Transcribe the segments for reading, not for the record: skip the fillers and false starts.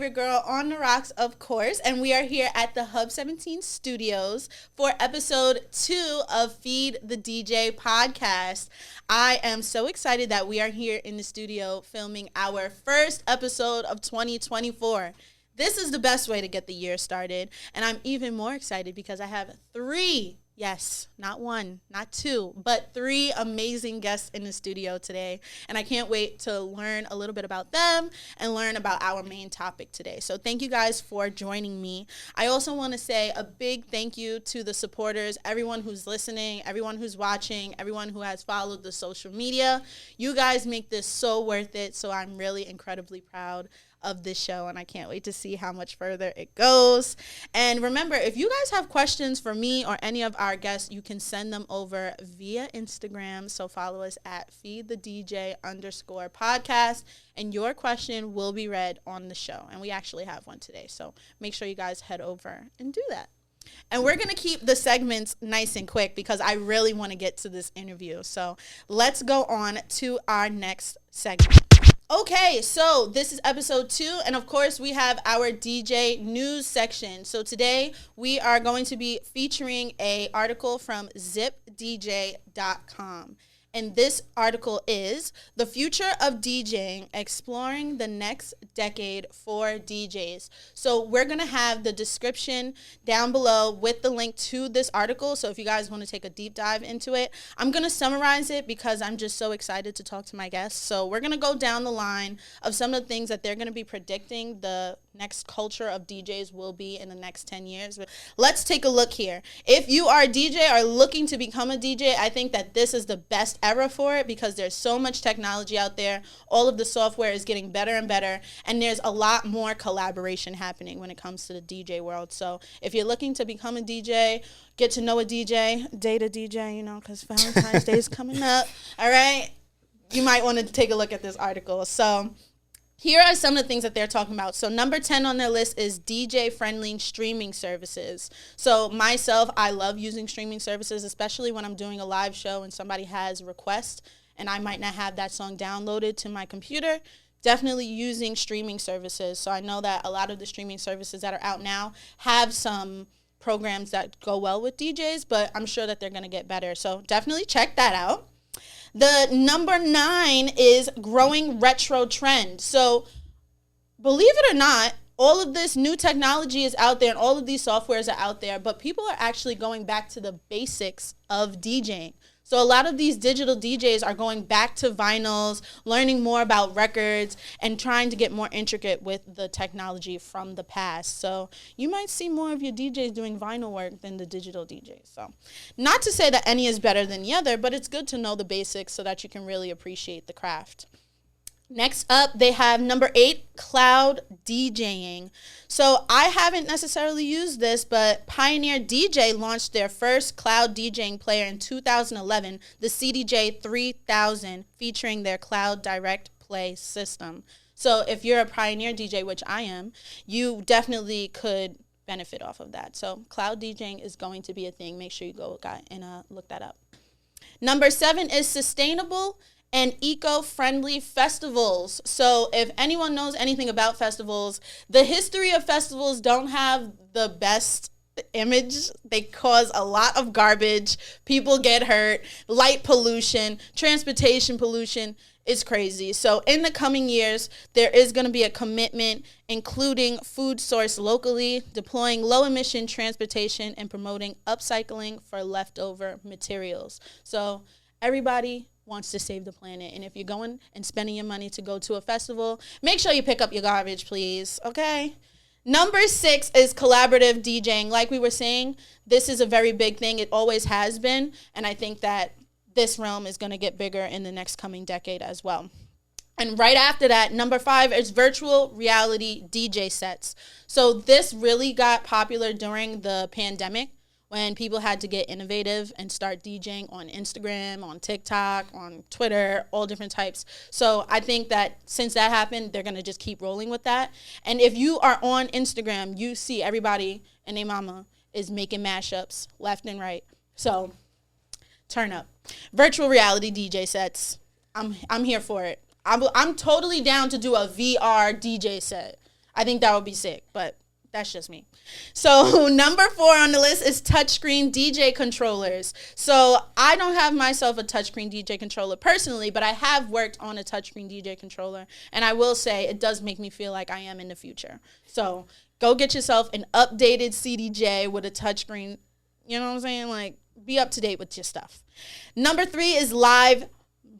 favorite girl on the rocks, of course, and we are here at the Hub 17 studios for episode 2 of Feed the DJ podcast. I am so excited that we are here in the studio filming our first episode of 2024. This is the best way to get the year started, and I'm even more excited because I have 3, yes, not 1, not 2, but 3 amazing guests in the studio today, and I can't wait to learn a little bit about them and learn about our main topic today. So thank you guys for joining me. I also want to say a big thank you to the supporters, everyone who's listening, everyone who's watching, everyone who has followed the social media. You guys make this so worth it, so I'm really incredibly proud of this show, and I can't wait to see how much further it goes. And remember, if you guys have questions for me or any of our guests, you can send them over via Instagram. So follow us at feedthedj_podcast, and your question will be read on the show. And we actually have one today, so make sure you guys head over and do that. And we're going to keep the segments nice and quick because I really want to get to this interview. So let's go on to our next segment. Okay, so this is episode 2, and of course we have our DJ news section. So today we are going to be featuring an article from stage.The. And this article is The Future of DJing, Exploring the Next Decade for DJs. So we're going to have the description down below with the link to this article. So if you guys want to take a deep dive into it, I'm going to summarize it because I'm just so excited to talk to my guests. So we're going to go down the line of some of the things that they're going to be predicting the next culture of DJs will be in the next 10 years. But let's take a look here. If you are a DJ or looking to become a DJ, I think that this is the best era for it because there's so much technology out there. All of the software is getting better and better, and there's a lot more collaboration happening when it comes to the DJ world. So if you're looking to become a DJ, get to know a DJ, date a DJ, because Valentine's Day is coming up, all right? You might want to take a look at this article. So here are some of the things that they're talking about. So number 10 on their list is DJ-friendly streaming services. So myself, I love using streaming services, especially when I'm doing a live show and somebody has a request and I might not have that song downloaded to my computer. Definitely using streaming services. So I know that a lot of the streaming services that are out now have some programs that go well with DJs, but I'm sure that they're going to get better. So definitely check that out. The number 9 is growing retro trend. So believe it or not, all of this new technology is out there and all of these softwares are out there, but people are actually going back to the basics of DJing. So a lot of these digital DJs are going back to vinyls, learning more about records, and trying to get more intricate with the technology from the past. So you might see more of your DJs doing vinyl work than the digital DJs. So not to say that any is better than the other, but it's good to know the basics so that you can really appreciate the craft. Next up, they have number 8, cloud DJing. So I haven't necessarily used this, but Pioneer DJ launched their first cloud DJing player in 2011, the CDJ 3000, featuring their cloud direct play system. So if you're a Pioneer DJ, which I am, you definitely could benefit off of that. So cloud DJing is going to be a thing. Make sure you go and look that up. Number 7 is sustainable and eco-friendly festivals. So if anyone knows anything about festivals, the history of festivals don't have the best image. They cause a lot of garbage. People get hurt. Light pollution, transportation pollution. It's crazy. So in the coming years, there is going to be a commitment including food sourced locally, deploying low-emission transportation, and promoting upcycling for leftover materials. So everybody wants to save the planet. And if you're going and spending your money to go to a festival, make sure you pick up your garbage, please, okay? Number 6 is collaborative DJing. Like we were saying, this is a very big thing. It always has been, and I think that this realm is going to get bigger in the next coming decade as well. And right after that, number 5 is virtual reality DJ sets. So this really got popular during the pandemic, when people had to get innovative and start DJing on Instagram, on TikTok, on Twitter, all different types. So I think that since that happened, they're going to just keep rolling with that. And if you are on Instagram, you see everybody and their mama is making mashups left and right. So turn up. Virtual reality DJ sets. I'm here for it. I'm totally down to do a VR DJ set. I think that would be sick, but that's just me. So number 4 on the list is touchscreen DJ controllers. So I don't have myself a touchscreen DJ controller personally, but I have worked on a touchscreen DJ controller. And I will say it does make me feel like I am in the future. So go get yourself an updated CDJ with a touchscreen. You know what I'm saying? Like, be up to date with your stuff. Number 3 is live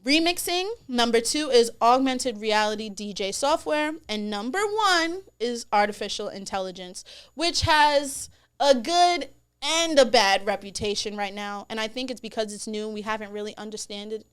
remixing. Number 2 is augmented reality DJ software. And number 1 is artificial intelligence, which has a good and a bad reputation right now. And I think it's because it's new. We haven't really understood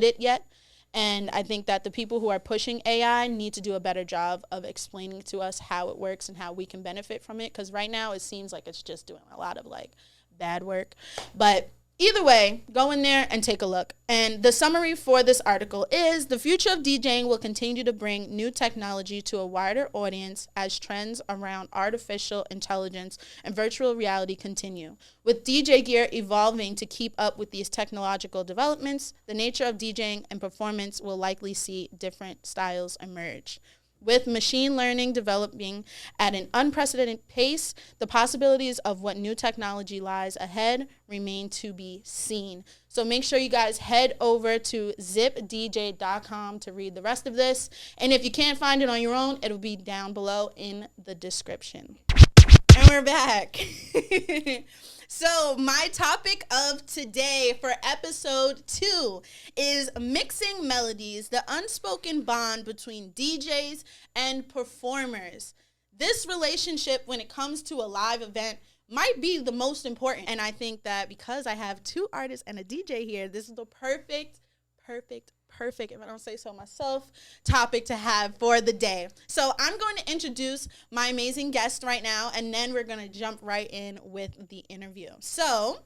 it yet. And I think that the people who are pushing AI need to do a better job of explaining to us how it works and how we can benefit from it. Because right now it seems like it's just doing a lot of like bad work. But either way, go in there and take a look. And the summary for this article is the future of DJing will continue to bring new technology to a wider audience as trends around artificial intelligence and virtual reality continue. With DJ gear evolving to keep up with these technological developments, the nature of DJing and performance will likely see different styles emerge. With machine learning developing at an unprecedented pace, the possibilities of what new technology lies ahead remain to be seen. So make sure you guys head over to zipdj.com to read the rest of this. And if you can't find it on your own, it'll be down below in the description. And we're back. So my topic of today for episode 2 is mixing melodies, the unspoken bond between DJs and performers. This relationship, when it comes to a live event, might be the most important. And I think that because I have 2 artists and a DJ here, this is the perfect, if I don't say so myself, topic to have for the day. So I'm going to introduce my amazing guest right now, and then we're going to jump right in with the interview. So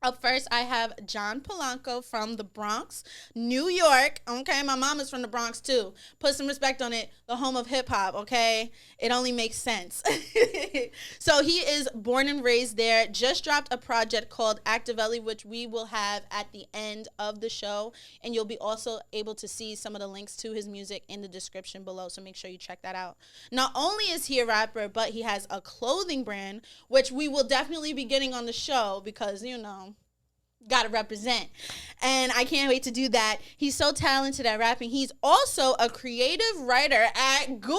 up first, I have John Polanco from the Bronx, New York. Okay, my mom is from the Bronx too. Put some respect on it. The home of hip hop, okay? It only makes sense. So he is born and raised there. Just dropped a project called Actively, which we will have at the end of the show. And you'll be also able to see some of the links to his music in the description below. So make sure you check that out. Not only is he a rapper, but he has a clothing brand, which we will definitely be getting on the show because, you know, gotta represent. And I can't wait to do that. He's so talented at rapping. He's also a creative writer at Google.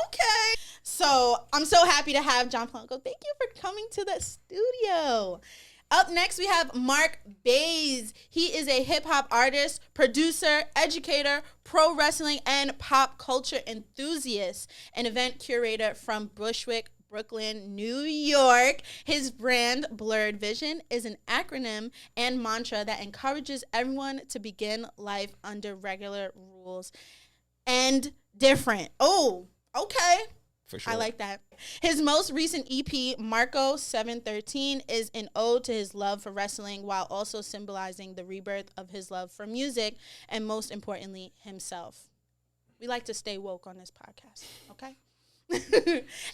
Okay. So I'm so happy to have John Polanco. Thank you for coming to the studio. Up next, we have Marc-Baze. He is a hip-hop artist, producer, educator, pro wrestling, and pop culture enthusiast, an event curator from Bushwick, Brooklyn, New York. His brand, Blurred Vision, is an acronym and mantra that encourages everyone to begin life under regular rules and different. Oh, okay. For sure. I like that. His most recent EP, Marco 713, is an ode to his love for wrestling while also symbolizing the rebirth of his love for music and, most importantly, himself. We like to stay woke on this podcast, okay?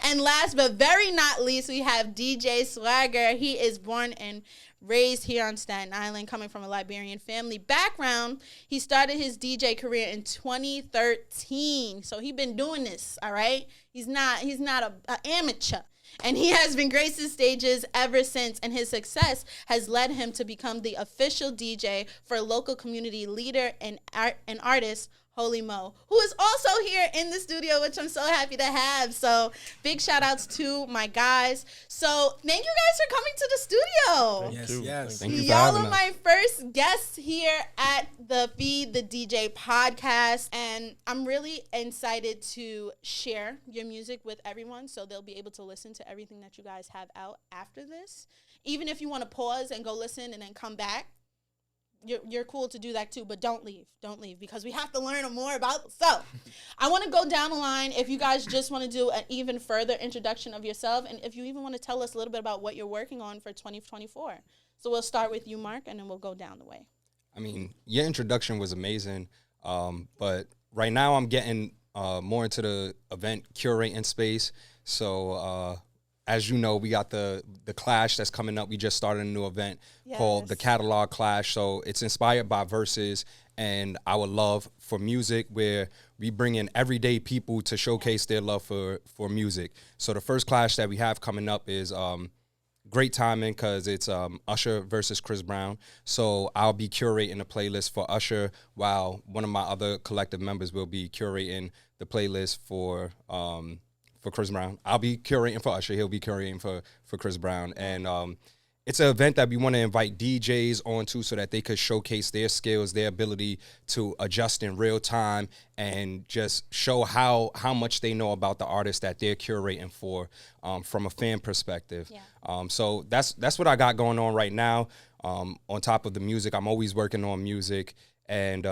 And last but very not least, we have DJ Swagger. He is born and raised here on Staten Island, coming from a Liberian family background. He started his DJ career in 2013. So he's been doing this, all right? He's not an amateur. And he has been gracing stages ever since, and his success has led him to become the official DJ for local community leader and artist Holy Mo, who is also here in the studio, which I'm so happy to have. So big shout outs to my guys. So thank you guys for coming to the studio. Yes. Thank you for Y'all having are us. my first guests here at the Feed the DJ podcast, and I'm really excited to share your music with everyone so they'll be able to listen to everything that you guys have out after this. Even if you want to pause and go listen and then come back, you're cool to do that too, but don't leave because we have to learn more about. So I want to go down the line. If you guys just want to do an even further introduction of yourself, and if you even want to tell us a little bit about what you're working on for 2024. So we'll start with you, Mark, and then we'll go down the way. I mean, your introduction was amazing, but right now I'm getting more into the event curating space. So as you know, we got the Clash that's coming up. We just started a new event called the Catalog Clash. So it's inspired by verses and our love for music, where we bring in everyday people to showcase their love for music. So the first clash that we have coming up is great timing because it's Usher versus Chris Brown. So I'll be curating the playlist for Usher, while one of my other collective members will be curating the playlist for Chris Brown. I'll be curating for Usher. He'll be curating for Chris Brown. And it's an event that we want to invite DJs onto so that they could showcase their skills, their ability to adjust in real time, and just show how much they know about the artist that they're curating for from a fan perspective. Yeah. So that's what I got going on right now. On top of the music, I'm always working on music. And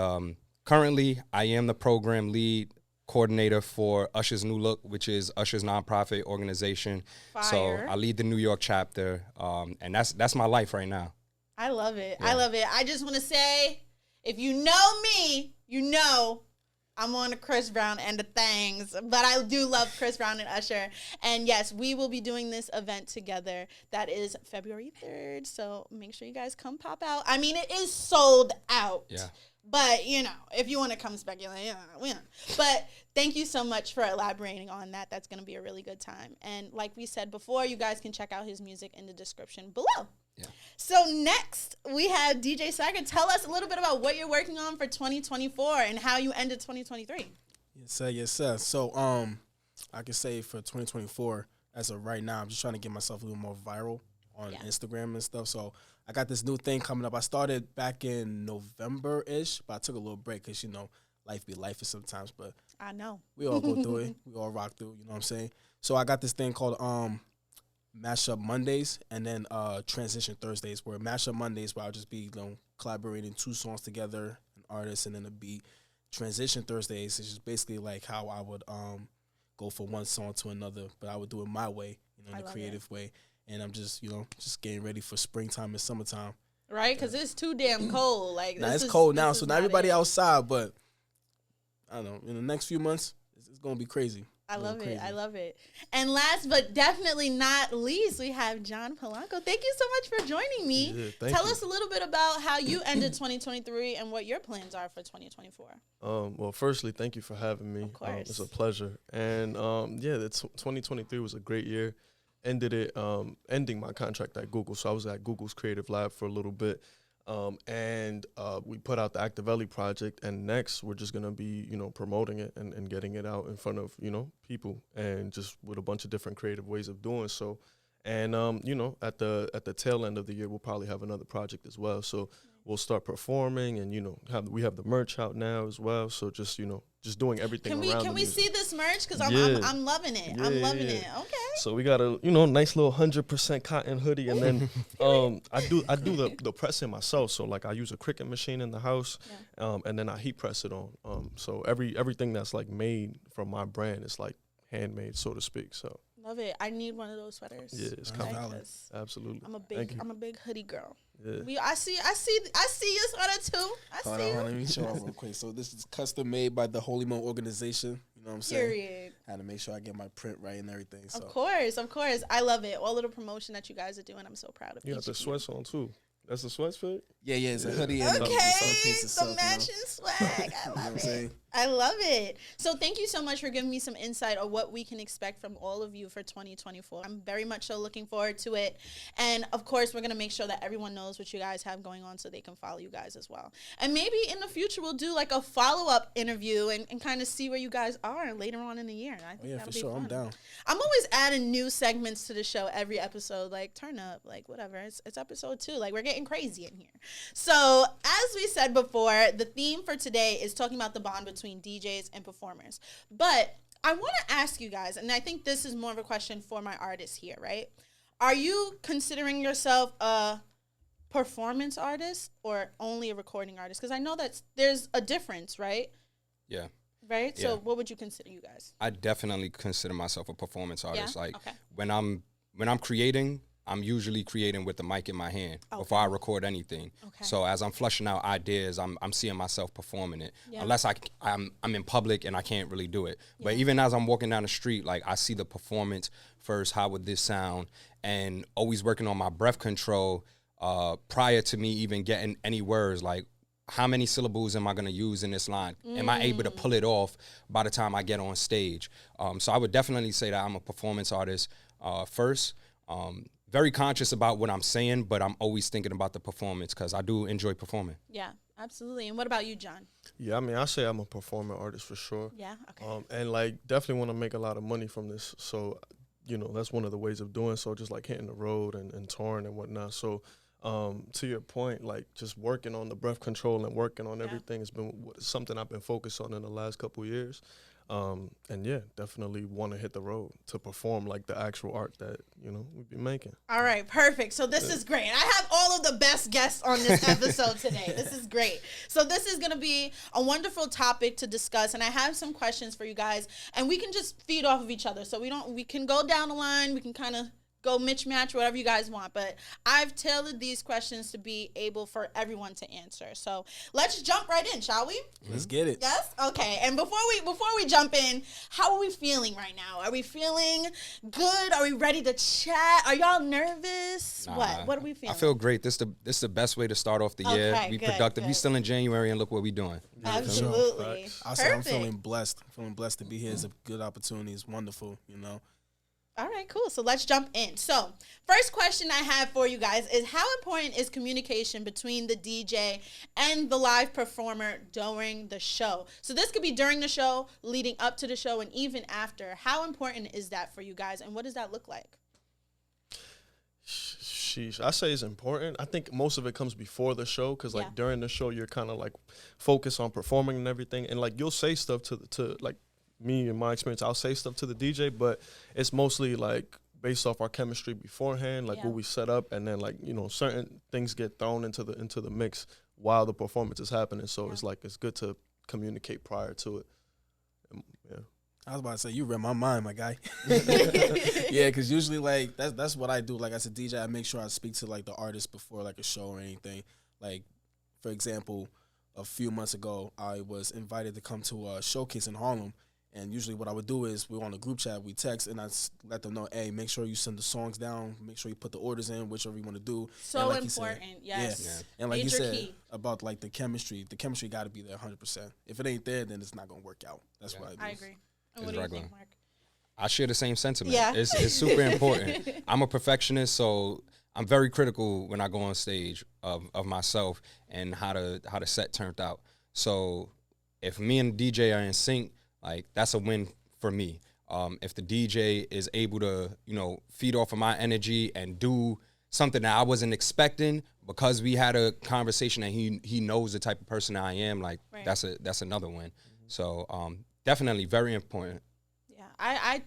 currently, I am the program lead coordinator for Usher's New Look, which is Usher's nonprofit organization. Fire. So I lead the New York chapter, and that's my life right now. I love it. Yeah. I love it. I just want to say, if you know me, you know I'm on the Chris Brown end of things, but I do love Chris Brown and Usher. And yes, we will be doing this event together. That is February 3rd. So make sure you guys come pop out. I mean, it is sold out. Yeah. But, you know, if you want to come speculate, yeah. But thank you so much for elaborating on that. That's going to be a really good time. And like we said before, you guys can check out his music in the description below. Yeah. So next, we have DJ Swagger. Tell us a little bit about what you're working on for 2024 and how you ended 2023. Yes, sir. Yes, sir. So I can say for 2024, as of right now, I'm just trying to get myself a little more viral on Instagram and stuff. So I got this new thing coming up. I started back in November-ish, but I took a little break because, you know, life be life sometimes. But I know. We all go through it. We all rock through, you know what I'm saying? So I got this thing called Mashup Mondays and then Transition Thursdays, where Mashup Mondays, where I'll just be, you know, collaborating 2 songs together, an artist and then a beat. Transition Thursdays is just basically like how I would go from one song to another, but I would do it my way, you know, in a creative way. And I'm just, you know, just getting ready for springtime and summertime. Right? Because it's too damn cold. Like, it's cold now, so not everybody outside, but I don't know. In the next few months, it's going to be crazy. I love it. I love it. And last but definitely not least, we have John Polanco. Thank you so much for joining me. Yeah, Tell us a little bit about how you ended 2023 and what your plans are for 2024. Well, firstly, thank you for having me. Of course. It's a pleasure. And 2023 was a great year. Ending my contract at Google. So I was at Google's Creative Lab for a little bit. And we put out the Activelli project, and next we're just going to be, you know, promoting it and getting it out in front of, you know, people, and just with a bunch of different creative ways of doing so. And, you know, at the tail end of the year, we'll probably have another project as well. So we'll start performing, and, you know, we have the merch out now as well. So just, you know, just doing everything around Can we see this merch? Because I'm loving it. Yeah, I'm loving it. Okay. So we got a, you know, nice little 100% cotton hoodie, and then I do the pressing myself. So like I use a Cricut machine in the house, and then I heat press it on. So everything that's like made from my brand is like handmade, so to speak. So love it. I need one of those sweaters. Yeah, it's kind of absolutely. I'm a big hoodie girl. Yeah. I see your sweater too. Hold on, let me show you real quick. So this is custom made by the Holy Mo organization. You know what I'm saying? Period. I had to make sure I get my print right and everything. So. Of course. I love it. All of the promotion that you guys are doing, I'm so proud of you. You got the sweats on too. That's the sweats fit? Yeah, it's a hoodie and some matching swag. I love it. I love it. So thank you so much for giving me some insight on what we can expect from all of you for 2024. I'm very much so looking forward to it. And of course, we're going to make sure that everyone knows what you guys have going on so they can follow you guys as well. And maybe in the future, we'll do like a follow-up interview and kind of see where you guys are later on in the year. And I think that'll be fun. I'm down. I'm always adding new segments to the show every episode, like turn up, like whatever. It's episode 2. Like we're getting crazy in here. So as we said before, the theme for today is talking about the bond between DJs and performers. But I want to ask you guys, and I think this is more of a question for my artists here, right? Are you considering yourself a performance artist or only a recording artist? Because I know that there's a difference, right? Yeah. Right? Yeah. So what would you consider you guys? I definitely consider myself a performance artist. When I'm creating, I'm usually creating with the mic in my hand before I record anything. Okay. So as I'm flushing out ideas, I'm seeing myself performing it. Yeah. Unless I'm in public and I can't really do it. But Yeah. even as I'm walking down the street, like I see the performance first. How would this sound? And always working on my breath control prior to me even getting any words. Like, how many syllables am I going to use in this line? Am I able to pull it off by the time I get on stage? So I would definitely say that I'm a performance artist first. Very conscious about what I'm saying, but I'm always thinking about the performance because I do enjoy performing. Yeah, absolutely. And what about you, John? Yeah, I mean, I say I'm a performing artist for sure. Yeah, okay. And like definitely want to make a lot of money from this. So, that's one of the ways of doing so, just like hitting the road and touring and whatnot. So, to your point, like just working on the breath control and working on everything has been something I've been focused on in the last couple of years. And yeah, definitely want to hit the road to perform like the actual art that, we've been making. All right, perfect. So this is great. I have all of the best guests on this episode today. This is great. So this is going to be a wonderful topic to discuss, and I have some questions for you guys, and we can just feed off of each other. So we can go down the line, we can kind of go match, whatever you guys want. But I've tailored these questions to be able for everyone to answer. So let's jump right in, shall we? Let's get it. Yes? Okay. And before we jump in, how are we feeling right now? Are we feeling good? Are we ready to chat? Are y'all nervous? Nah, What are we feeling? I feel great. This the best way to start off the year. We good, productive. good. We still in January, and look what we doing. Absolutely. I'll say I'm feeling blessed. Feeling blessed to be here. It's a good opportunity. It's wonderful, All right, cool. So let's jump in. So first question I have for you guys is, how important is communication between the DJ and the live performer during the show? So this could be during the show, leading up to the show, and even after. How important is that for you guys, and what does that look like? Sheesh. I say it's important. I think most of it comes before the show because like Yeah. during the show you're kind of like focused on performing and everything, and like you'll say stuff to like me in my experience. I'll say stuff to the DJ, but it's mostly like based off our chemistry beforehand, like what we set up, and then like certain things get thrown into the mix while the performance is happening. So it's good to communicate prior to it. Yeah. I was about to say, you read my mind, my guy. Yeah, because usually, like, that's what I do. Like, as a DJ, I make sure I speak to, like, the artist before, like, a show or anything. Like, for example, a few months ago, I was invited to come to a showcase in Harlem. And usually what I would do is we're on a group chat, we text, and I let them know, hey, make sure you send the songs down, make sure you put the orders in, whichever you want to do. So like important, yes. Yeah. And like Major you said key. about, like, the chemistry got to be there 100%. If it ain't there, then it's not going to work out. That's what I do. I agree. And It's what do you regular. think, Mark? I share the same sentiment. Yeah. It's super important. I'm a perfectionist, so I'm very critical when I go on stage of myself and how the set turned out. So if me and the DJ are in sync, like, that's a win for me. If the DJ is able to, feed off of my energy and do something that I wasn't expecting because we had a conversation and he knows the type of person I am, like, Right. that's another win. So definitely very important. Yeah,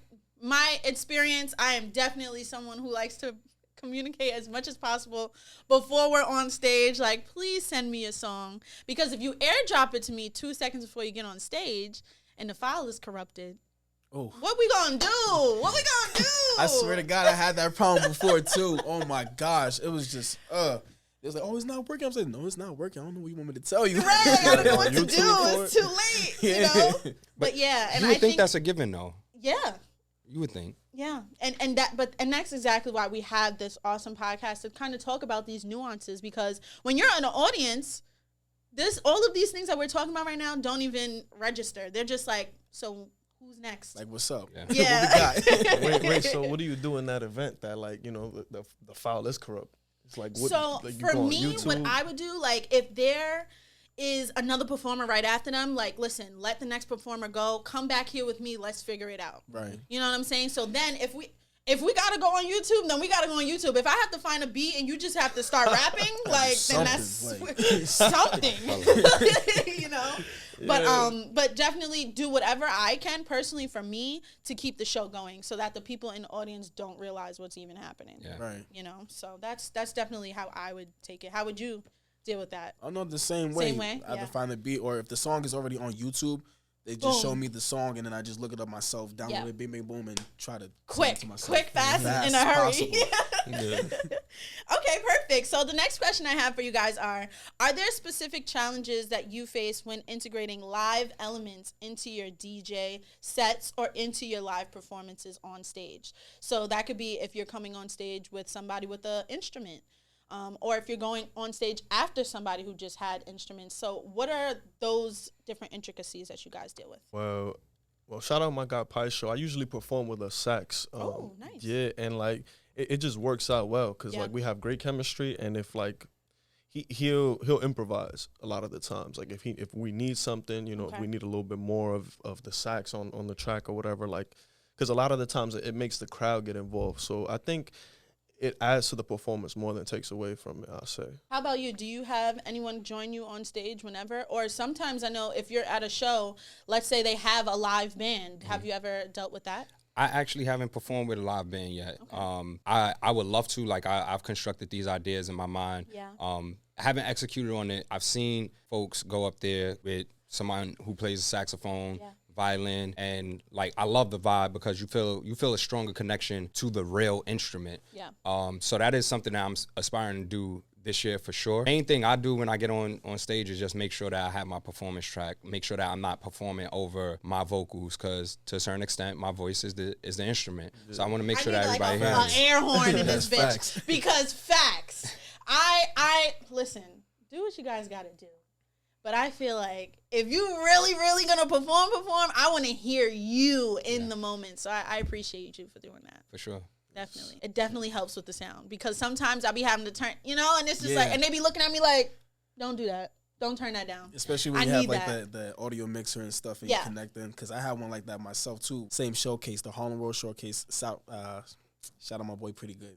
my experience, I am definitely someone who likes to communicate as much as possible before we're on stage. Like, please send me a song, because if you airdrop it to me 2 seconds before you get on stage and the file is corrupted, what we gonna do? What we gonna do? I swear to God, I had that problem before too. Oh my gosh, it was just it was like, oh, it's not working. I'm saying, no, it's not working. I don't know what you want me to tell you. Right, I don't know what to do. It's too late, But yeah, and You would I think that's a given, though. yeah. You would think. Yeah, and that's exactly why we have this awesome podcast to kind of talk about these nuances, because when you're in an audience, all of these things that we're talking about right now don't even register. They're just like, so who's next? Like, what's up? Yeah. What we got? Wait. So what do you do in that event that like the file is corrupt? It's like what? So like, you for go on me, YouTube? what I would do, like, if there is another performer right after them, like, listen, let the next performer go, come back here with me, let's figure it out. Right. You know what I'm saying? So then if we gotta go on YouTube, then we gotta go on YouTube. If I have to find a beat and you just have to start rapping, like, then that's something. But definitely do whatever I can personally for me to keep the show going, so that the people in the audience don't realize what's even happening. Yeah. Right. So that's definitely how I would take it. How would you deal with that? I'm not the same way. Same way? I have Yeah. to find the beat, or if the song is already on YouTube, They just show me the song, and then I just look it up myself, download it, bing, bing, boom, and try to sing it to myself. Quick, fast, in a hurry. Okay, perfect. So the next question I have for you guys are there specific challenges that you face when integrating live elements into your DJ sets or into your live performances on stage? So that could be if you're coming on stage with somebody with an instrument. Or if you're going on stage after somebody who just had instruments. So what are those different intricacies that you guys deal with? Well, shout out my guy Pi Show. I usually perform with a sax. Oh, nice. Yeah, and like it just works out well because like we have great chemistry, and if like he'll improvise a lot of the times. Like if we need something, you know, if we need a little bit more of the sax on the track or whatever, like because a lot of the times it makes the crowd get involved. So I think it adds to the performance more than it takes away from it, I'll say. How about you? Do you have anyone join you on stage whenever? Or sometimes I know if you're at a show, let's say they have a live band. Have you ever dealt with that? I actually haven't performed with a live band yet. Okay. I would love to. Like I've constructed these ideas in my mind. Yeah. I haven't executed on it. I've seen folks go up there with someone who plays a saxophone, violin, and like I love the vibe because you feel a stronger connection to the real instrument. Yeah. So that is something that I'm aspiring to do this year for sure. Main thing I do when I get on stage is just make sure that I have my performance track, make sure that I'm not performing over my vocals because to a certain extent my voice is the instrument. So I want to make sure that everybody hears an air horn in this bitch because facts. I listen, do what you guys got to do. But I feel like if you really gonna perform, I want to hear you in the moment. So I appreciate you for doing that. For sure. Definitely. It definitely helps with the sound because sometimes I'll be having to turn, you know, and it's just like, and they be looking at me like, don't do that. Don't turn that down. Especially when you have like the audio mixer and stuff and you connect them. Because I have one like that myself too. Same showcase, the Harlem World Showcase. Shout out my boy Pretty Good.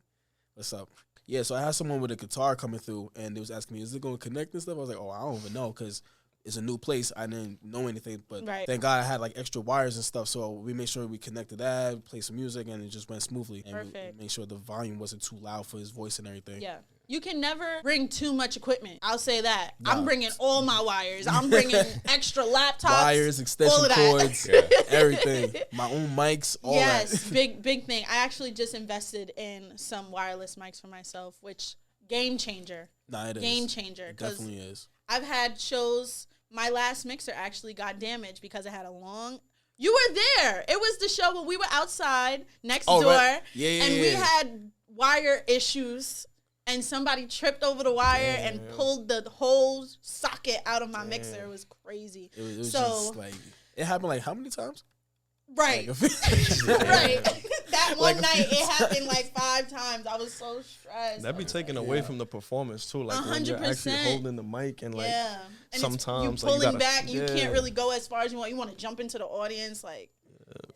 What's up? Yeah, so I had someone with a guitar coming through, and they was asking me, is it going to connect and stuff? I was like, I don't even know, because it's a new place. I didn't know anything, but thank God I had, like, extra wires and stuff, so we made sure we connected that, played some music, and it just went smoothly. And we made sure the volume wasn't too loud for his voice and everything. Yeah. You can never bring too much equipment. I'll say that. No. I'm bringing all my wires. I'm bringing extra laptops. Wires, extension cords, everything. My own mics, all that. Yes, big thing. I actually just invested in some wireless mics for myself, which game changer. Nah, it is. Game changer. It definitely is. I've had shows, my last mixer actually got damaged because I had a long... You were there. It was the show when we were outside next door. Right. And we had wire issues. And somebody tripped over the wire and pulled the whole socket out of my mixer. It was crazy. It was just like, it happened like how many times? Right. Right. That one night, it happened like 5 times. I was so stressed. That'd be taken away from the performance too. Like 100%. When you're actually holding the mic and like and sometimes you pulling back, you can't really go as far as you want. You want to jump into the audience, like.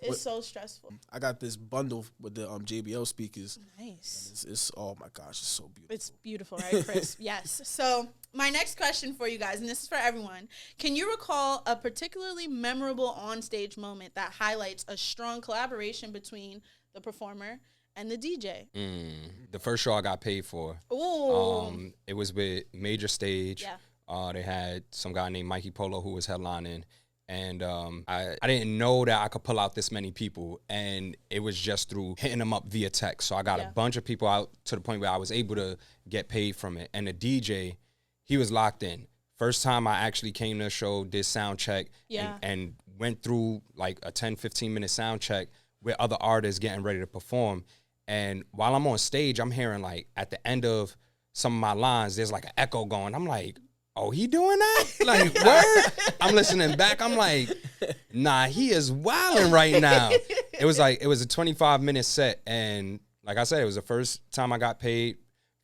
It's so stressful. I got this bundle with the JBL speakers. Nice. It's oh my gosh, it's so beautiful. It's beautiful, right, Chris? Yes. So my next question for you guys, and this is for everyone. Can you recall a particularly memorable onstage moment that highlights a strong collaboration between the performer and the DJ? The first show I got paid for. Ooh. It was with Major Stage. Yeah. They had some guy named Mikey Polo who was headlining. And I didn't know that I could pull out this many people, and it was just through hitting them up via text. So I got a bunch of people out to the point where I was able to get paid from it. And the DJ, he was locked in. First time I actually came to the show, did sound check, and went through like a 10, 15-minute sound check with other artists getting ready to perform. And while I'm on stage, I'm hearing like at the end of some of my lines, there's like an echo going. I'm like, oh, he doing that? Like, word? I'm listening back. I'm like, nah, he is wilding right now. It was a 25-minute set. And like I said, it was the first time I got paid,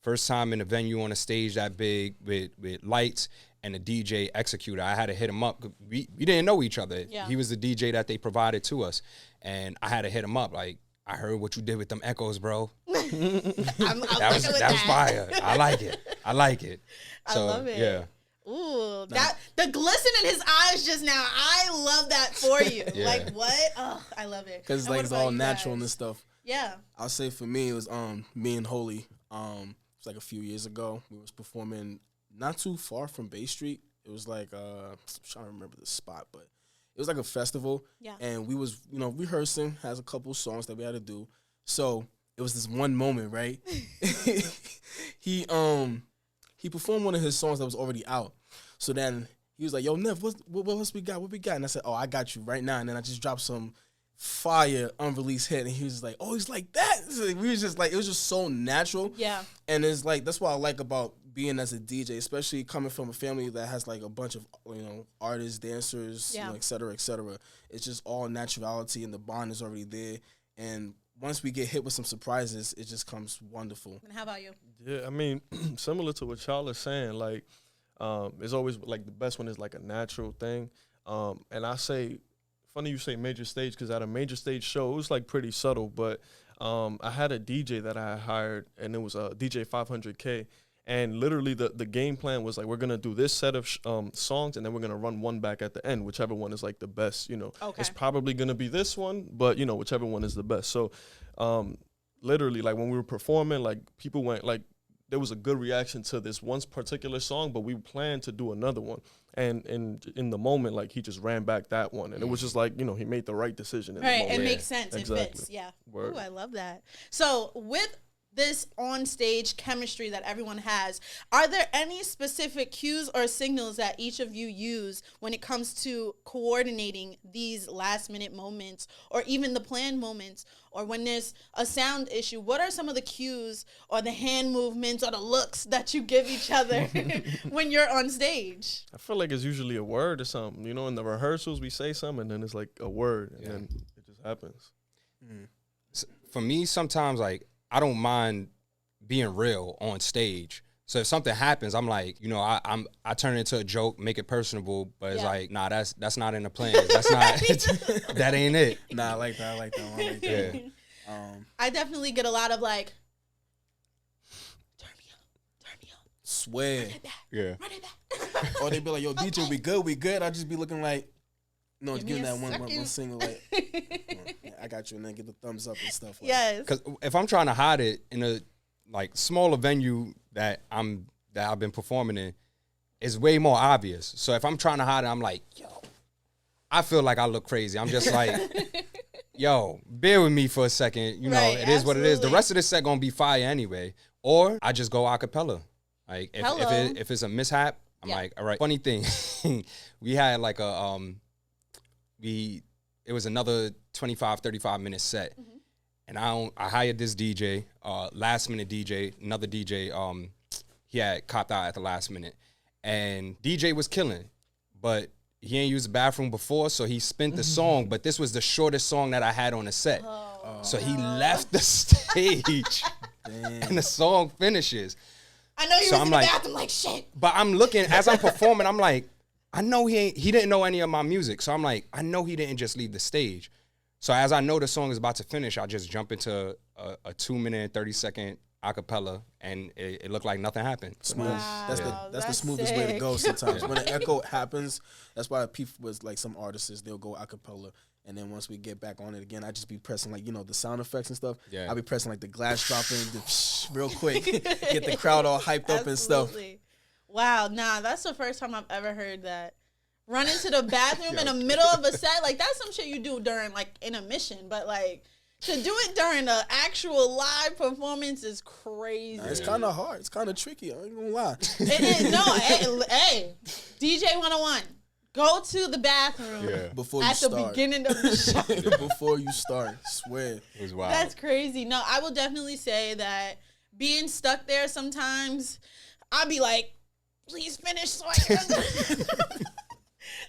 first time in a venue on a stage that big with lights and a DJ executor. I had to hit him up. We didn't know each other. Yeah. He was the DJ that they provided to us. And I had to hit him up. Like, I heard what you did with them echoes, bro. that was fire. I like it. So, I love it. Yeah. Ooh, that the glisten in his eyes just now. I love that for you. Like what? Oh, I love it. Because like it's all natural and this stuff. Yeah. I'll say for me it was me and Holy. It's like a few years ago. We was performing not too far from Bay Street. It was like I'm trying to remember the spot, but it was like a festival. Yeah. And we was, rehearsing, has a couple songs that we had to do. So it was this one moment, right? He performed one of his songs that was already out. So then he was like, "Yo, Nev, what else we got? What we got?" And I said, "Oh, I got you right now." And then I just dropped some fire unreleased hit, and he was like, "Oh, he's like that." So we was just like, it was just so natural. Yeah. And it's like, that's what I like about being as a DJ, especially coming from a family that has like a bunch of artists, dancers, et cetera, et cetera. It's just all naturality, and the bond is already there. And once we get hit with some surprises, it just comes wonderful. And how about you? Yeah, I mean, similar to what y'all are saying, like, it's always like the best one is like a natural thing. And I say, funny you say major stage, because at a major stage show, it was like pretty subtle, but I had a DJ that I hired, and it was a DJ 500K. And literally the game plan was like, we're going to do this set of songs, and then we're going to run one back at the end, whichever one is like the best, Okay. It's probably going to be this one, but, whichever one is the best. So literally, like when we were performing, like people went, like there was a good reaction to this one particular song, but we planned to do another one. And in the moment, like he just ran back that one. And it was just like, he made the right decision. In the moment. It makes sense. Exactly. It fits. Yeah. Word. Ooh, I love that. So with this on-stage chemistry that everyone has, are there any specific cues or signals that each of you use when it comes to coordinating these last-minute moments, or even the planned moments, or when there's a sound issue? What are some of the cues or the hand movements or the looks that you give each other when you're on stage? I feel like it's usually a word or something. In the rehearsals, we say something, and then it's like a word, and then it just happens. For me, sometimes, like, I don't mind being real on stage. So if something happens, I'm like, I turn it into a joke, make it personable, but it's like, nah, that's not in the plans. That's not, that ain't it. Nah, I like that. I like that. Yeah. I definitely get a lot of like, turn me up. Swear. Run it back. Yeah. Run it back. Or they be like, "Yo, DJ, we good. I just be looking like, no, Give give me that a one single, like, I got you, and then get the thumbs up and stuff. Like. Yes. Because if I'm trying to hide it in a like smaller venue that I've been performing in, it's way more obvious. So if I'm trying to hide it, I'm like, yo, I feel like I look crazy. I'm just like, yo, bear with me for a second. Right, it is what it is. The absolutely. rest of the set gonna be fire anyway. Or I just go a cappella. Like if it's a mishap, I'm like, all right. Funny thing, we had like it was another 25, 35 minute set. And I hired this DJ, last minute DJ, another DJ, he had copped out at the last minute. And DJ was killing, but he ain't used the bathroom before, so he spent the song, but this was the shortest song that I had on the set. So he left the stage and the song finishes. I know you was in the bathroom like, shit. But I'm looking, as I'm performing, I'm like, I know he didn't know any of my music. So I'm like, I know he didn't just leave the stage. So as I know the song is about to finish, I just jump into a 2-minute and 30-second acapella, and it looked like nothing happened. Smooth. Wow, That's the smoothest way to go sometimes. When an echo happens, that's why people was like some artists, they'll go acapella. And then once we get back on it again, I just be pressing like, the sound effects and stuff. Yeah. I'll be pressing like the glass dropping real quick, get the crowd all hyped up and stuff. Wow, nah, that's the first time I've ever heard that. Run into the bathroom in the middle of a set, like that's some shit you do during like intermission, but like to do it during the actual live performance is crazy. It's kind of hard. It's kind of tricky. I ain't gonna lie. It is. No, hey, DJ 101. Go to the bathroom before you at the beginning of the show. Before you start, swear. It was wild. That's crazy. No, I will definitely say that being stuck there sometimes, I'll be like, please finish so I can.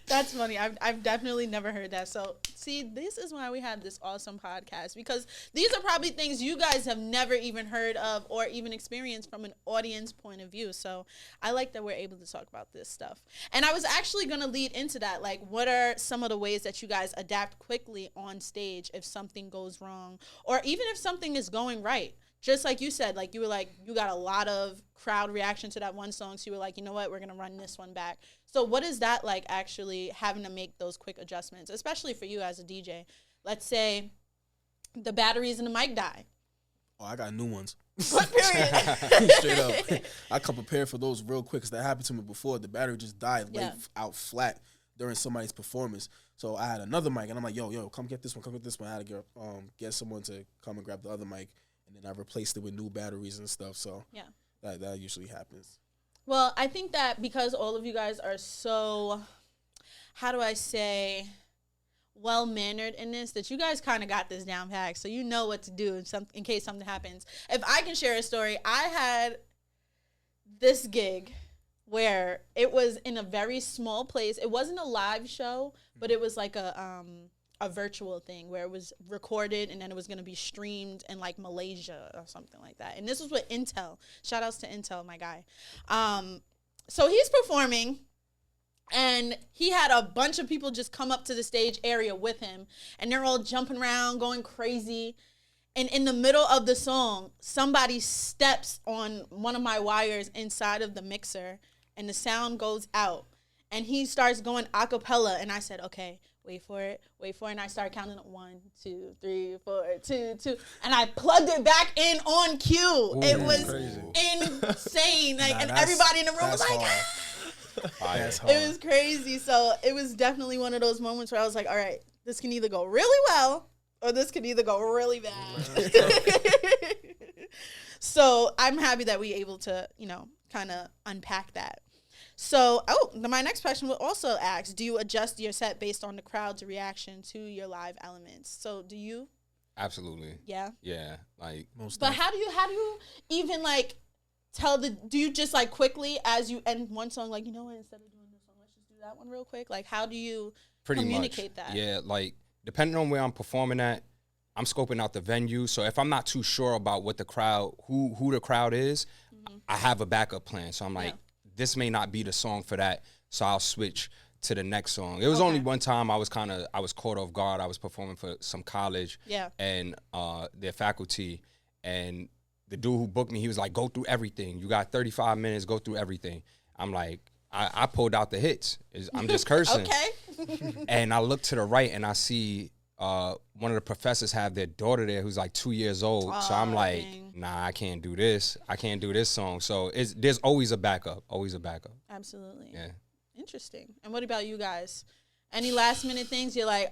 That's funny. I've definitely never heard that. So, see, this is why we have this awesome podcast, because these are probably things you guys have never even heard of or even experienced from an audience point of view. So, I like that we're able to talk about this stuff. And I was actually going to lead into that. Like, what are some of the ways that you guys adapt quickly on stage if something goes wrong, or even if something is going right? Just like you said, like you were like, you got a lot of crowd reaction to that one song. So you were like, you know what, we're going to run this one back. So what is that like, actually having to make those quick adjustments, especially for you as a DJ? Let's say the batteries in the mic die. Oh, I got new ones. Period. Straight up. I come prepared for those real quick, because that happened to me before. The battery just died, laid out flat. during somebody's performance. So I had another mic, and I'm like, yo, come get this one, come get this one. I had to get someone to come and grab the other mic, and then I replaced it with new batteries and stuff. So yeah, that usually happens. Well, I think that because all of you guys are so, how do I say, well-mannered in this, that you guys kind of got this down packed, so you know what to do in case something happens. If I can share a story, I had this gig where it was in a very small place. It wasn't a live show, but it was like a virtual thing where it was recorded and then it was going to be streamed in like Malaysia or something like that. And this was with Intel. Shout outs to Intel, my guy. So he's performing, and he had a bunch of people just come up to the stage area with him, and they're all jumping around, going crazy. And in the middle of the song, somebody steps on one of my wires inside of the mixer, and the sound goes out. And he starts going a cappella, and I said, okay, wait for it. And I started counting up 1, 2, 3, 4, 2, 2. And I plugged it back in on cue. Ooh, it was crazy. Insane. And everybody in the room was like, it was crazy. So it was definitely one of those moments where I was like, all right, this can either go really well or this can either go really bad. So I'm happy that we were able to, kind of unpack that. So, my next question will also ask, do you adjust your set based on the crowd's reaction to your live elements? So, do you? Absolutely. Yeah? Yeah, like Most But how do you even, like, do you just, like, quickly as you end one song, like, you know what, instead of doing this one, let's just do that one real quick? Like, how do you communicate that? Yeah, like, depending on where I'm performing at, I'm scoping out the venue. So if I'm not too sure about what the crowd, who the crowd is, I have a backup plan. So I'm like, this may not be the song for that, so I'll switch to the next song. It was only one time I was caught off guard. I was performing for some college and their faculty, and the dude who booked me, he was like, go through everything. You got 35 minutes, go through everything. I'm like, I pulled out the hits. I'm just cursing. Okay. And I look to the right and I see one of the professors have their daughter there who's like 2 years old. So I'm like, nah, I can't do this. I can't do this song. So there's always a backup. Always a backup. Absolutely. Yeah. Interesting. And what about you guys? Any last minute things you're like,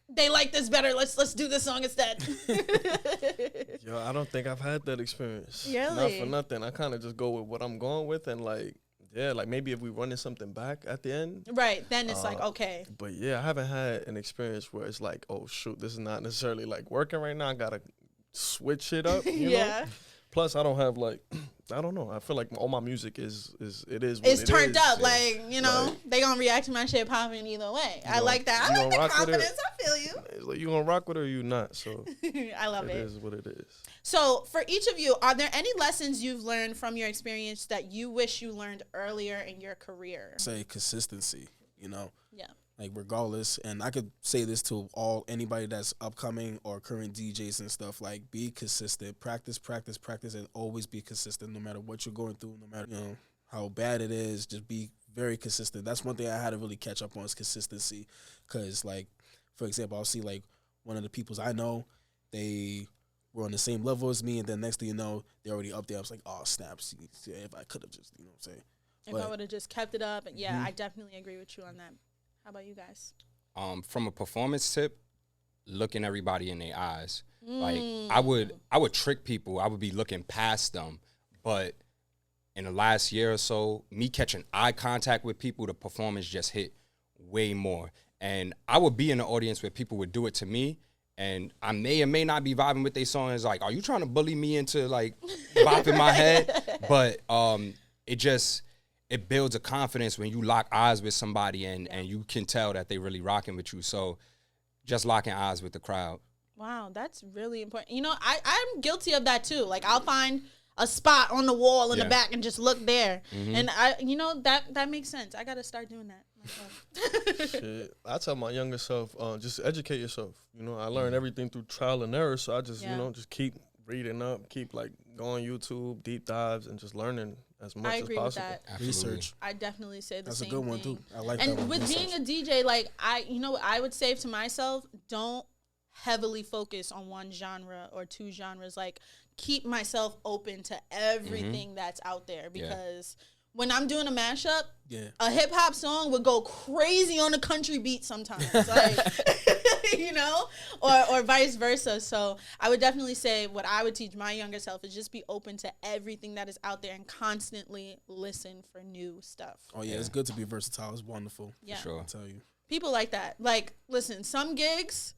they like this better. Let's do this song instead. Yo, I don't think I've had that experience. Really? Not for nothing. I kind of just go with what I'm going with, and like, yeah, like maybe if we running something back at the end. Right. Then it's like, okay. But yeah, I haven't had an experience where it's like, oh shoot, this is not necessarily like working right now. I gotta switch it up. You know? Plus, I don't have like, I don't know. I feel like all my music is it's turned up. Like, they gonna react to my shit popping either way. I like that. I like the confidence. I feel you. It's like, you gonna rock with it or you not. So I love it. It is what it is. So for each of you, are there any lessons you've learned from your experience that you wish you learned earlier in your career? Say consistency, Yeah. like regardless, and I could say this to anybody that's upcoming or current DJs and stuff, like be consistent, practice, and always be consistent no matter what you're going through, no matter how bad it is, just be very consistent. That's one thing I had to really catch up on is consistency, because like, for example, I'll see like one of the peoples I know, they were on the same level as me, and then next thing you know, they're already up there. I was like, oh snaps, if I could have just, what I'm saying. If I would have just kept it up, I definitely agree with you on that. How about you guys? From a performance tip, looking everybody in their eyes. Like I would trick people. I would be looking past them. But in the last year or so, me catching eye contact with people, the performance just hit way more. And I would be in the audience where people would do it to me, and I may or may not be vibing with their song. It's like, are you trying to bully me into like bopping my head? But it builds a confidence when you lock eyes with somebody and you can tell that they really rocking with you. So just locking eyes with the crowd. Wow, that's really important. I'm guilty of that too. Like I'll find a spot on the wall in the back and just look there. Mm-hmm. And that makes sense. I got to start doing that myself. Shit. I tell my younger self, just educate yourself. I learned everything through trial and error. So I just, just keep reading up, keep like going YouTube, deep dives, and just learning as much as possible. I agree with that. Research. I definitely say the That's same a good one thing. too. I like and that one. with Research. being a DJ, like I would say to myself, don't heavily focus on one genre or two genres. Like keep myself open to everything that's out there, because when I'm doing a mashup, Yeah. a hip hop song would go crazy on a country beat sometimes, like, you know, or vice versa. So I would definitely say what I would teach my younger self is just be open to everything that is out there and constantly listen for new stuff. Oh yeah, it's good to be versatile. It's wonderful. Yeah, For sure. I'll tell you. People like that. Like, listen, some gigs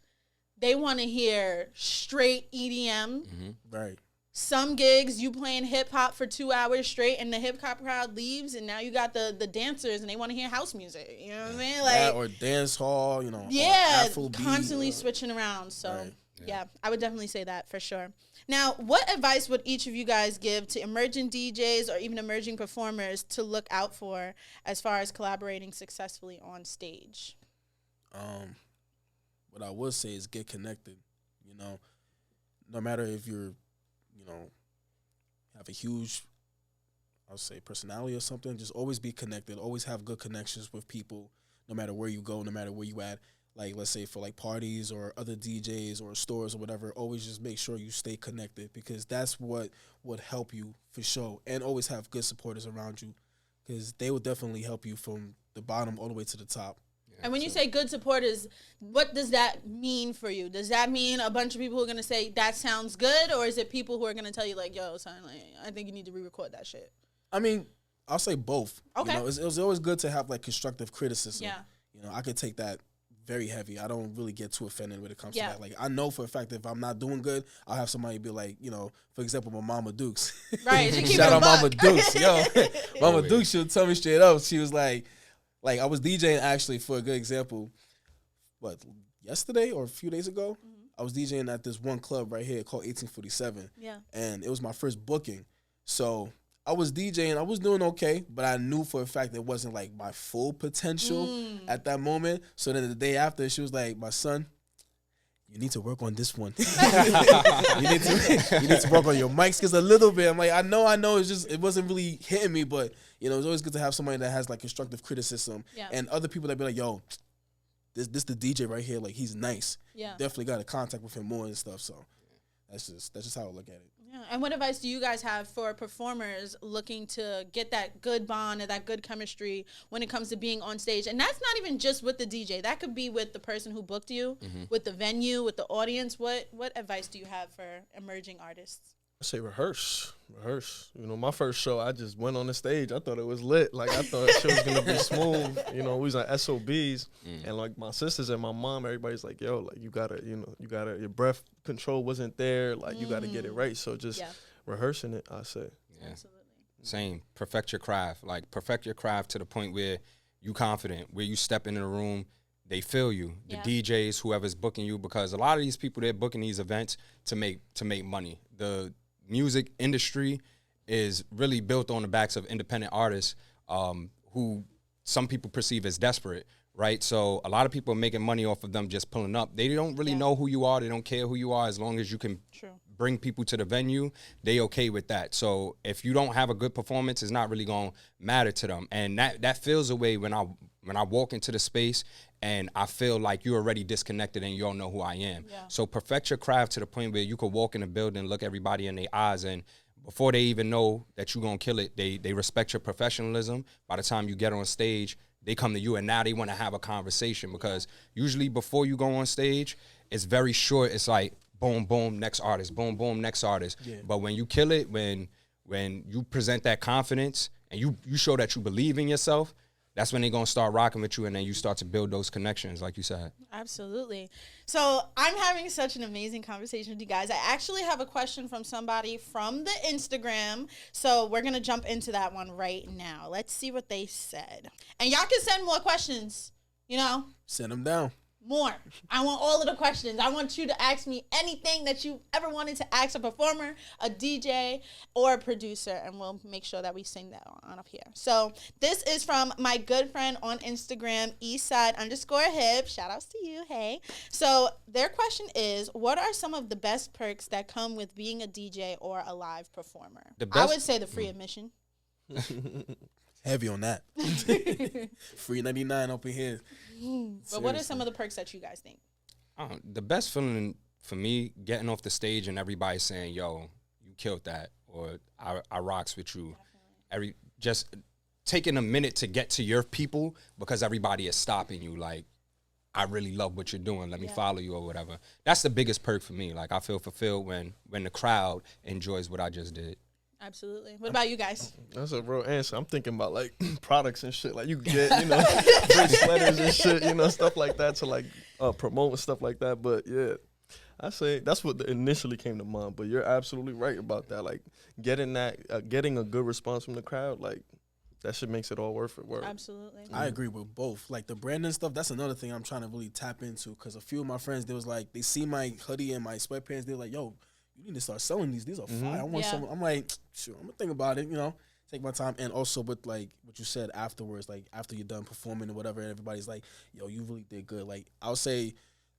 they want to hear straight EDM. Right. Some gigs you playing hip hop for 2 hours straight, and the hip hop crowd leaves, and now you got the dancers, and they want to hear house music. You know what I'm saying? Like, that or dance hall, you know. yeah, Afrobeat, constantly switching around. So Right. yeah, I would definitely say that for sure. Now, what advice would each of you guys give to emerging DJs or even emerging performers to look out for as far as collaborating successfully on stage? What I would say is get connected. You know, no matter if you're, you know, have a huge, I'll say personality or something, just always be connected. Always have good connections with people, no matter where you go, no matter where you at. Like, let's say for like parties or other DJs or stores or whatever, always just make sure you stay connected, because that's what would help you for sure. And always have good supporters around you, because they will definitely help you from the bottom all the way to the top. And when you say good supporters, what does that mean for you? Does that mean a bunch of people who are going to say, that sounds good? Or is it people who are going to tell you, like, yo, son, like, I think you need to re-record that shit? I mean, I'll say both. Okay. You know, it was always good to have, like, constructive criticism. Yeah. You know, I could take that very heavy. I don't really get too offended when it comes Yeah. to that. Like, I know for a fact that if I'm not doing good, I'll have somebody be like, you know, for example, my Mama Dukes. Right. She keep Shout it a out Mama buck. Dukes. Yo, Mama Dukes, she'll tell me straight up. She was like I was DJing actually, for a good example, yesterday or a few days ago? I was DJing at this one club right here called 1847. Yeah. And it was my first booking. So I was DJing, I was doing okay, but I knew for a fact it wasn't like my full potential at that moment. So then the day after, she was like, my son, you need to work on this one. you need to work on your mic skills a little bit. I'm like, I know. It's just, it wasn't really hitting me, but you know, it's always good to have somebody that has like constructive criticism, and other people that be like, yo, this the DJ right here, like, he's nice. Yeah. Definitely got to contact with him more and stuff. So that's just how I look at it. Yeah. And what advice do you guys have for performers looking to get that good bond or that good chemistry when it comes to being on stage? And that's not even just with the DJ. That could be with the person who booked you, with the venue, with the audience. What advice do you have for emerging artists? I say rehearse. You know, my first show, I just went on the stage. I thought it was lit. Like, I thought shit was gonna be smooth. You know, we was at SOBs, and like my sisters and my mom, everybody's like, yo, like, you gotta, your breath control wasn't there. Like, you gotta get it right. So just rehearsing it, I say. Yeah. Absolutely. Same. Perfect your craft. Like, perfect your craft to the point where you confident, where you step into the room, they feel you. The DJs, whoever's booking you, because a lot of these people, they're booking these events to make money. The music industry is really built on the backs of independent artists who some people perceive as desperate, right? So a lot of people are making money off of them just pulling up. They don't really know who you are. They don't care who you are. As long as you can bring people to the venue, they okay with that. So if you don't have a good performance, it's not really going to matter to them. And that feels away when I walk into the space and I feel like you're already disconnected and you don't know who I am. Yeah. So perfect your craft to the point where you could walk in a building, look everybody in their eyes, and before they even know that you're going to kill it, they respect your professionalism. By the time you get on stage, they come to you, and now they want to have a conversation, because usually before you go on stage, it's very short. It's like, boom, boom, next artist, boom, boom, next artist. Yeah. But when you kill it, when you present that confidence and you show that you believe in yourself, that's when they're going to start rocking with you, and then you start to build those connections, like you said. Absolutely. So I'm having such an amazing conversation with you guys. I actually have a question from somebody from the Instagram, so we're going to jump into that one right now. Let's see what they said. And y'all can send more questions, you know. Send them down. More. I want all of the questions. I want you to ask me anything that you ever wanted to ask a performer, a DJ, or a producer, and we'll make sure that we sing that on up here. So this is from my good friend on Instagram, Eastside_hip. Shout outs to you. Hey. So their question is, what are some of the best perks that come with being a DJ or a live performer? I would say the free admission. Heavy on that. Free 99 up in here. But what are some of the perks that you guys think? The best feeling for me, getting off the stage and everybody saying, yo, you killed that, or I rocks with you. Just taking a minute to get to your people because everybody is stopping you. Like, I really love what you're doing. Let me follow you or whatever. That's the biggest perk for me. Like, I feel fulfilled when the crowd enjoys what I just did. Absolutely. What about you guys? That's a real answer. I'm thinking about like products and shit. Like you get, you know, free sweaters and shit, you know, stuff like that to like promote and stuff like that. But yeah, I say that's what initially came to mind. But you're absolutely right about that. Like getting a good response from the crowd, like that shit makes it all worth it. Absolutely. I agree with both. Like the branding stuff, that's another thing I'm trying to really tap into because a few of my friends, they was like, they see my hoodie and my sweatpants, they're like, yo, you need to start selling these. These are fire. I want some. I'm like, sure, I'm gonna think about it, you know, take my time. And also with like what you said afterwards, like after you're done performing or whatever, and everybody's like, yo, you really did good. Like I'll say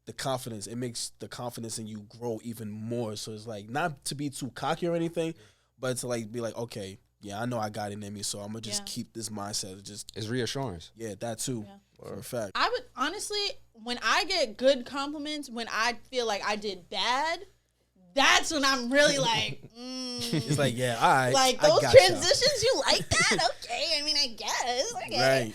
the confidence, it makes the confidence in you grow even more. So it's like not to be too cocky or anything, but to like be like, okay, yeah, I know I got it in me, so I'm gonna just keep this mindset of just. It's reassurance. Yeah, that too. For a fact. I would honestly, when I get good compliments, when I feel like I did bad, that's when I'm really like, It's like, yeah, all right. Like those transitions, you like that? Okay, I mean, I guess. Okay. Right.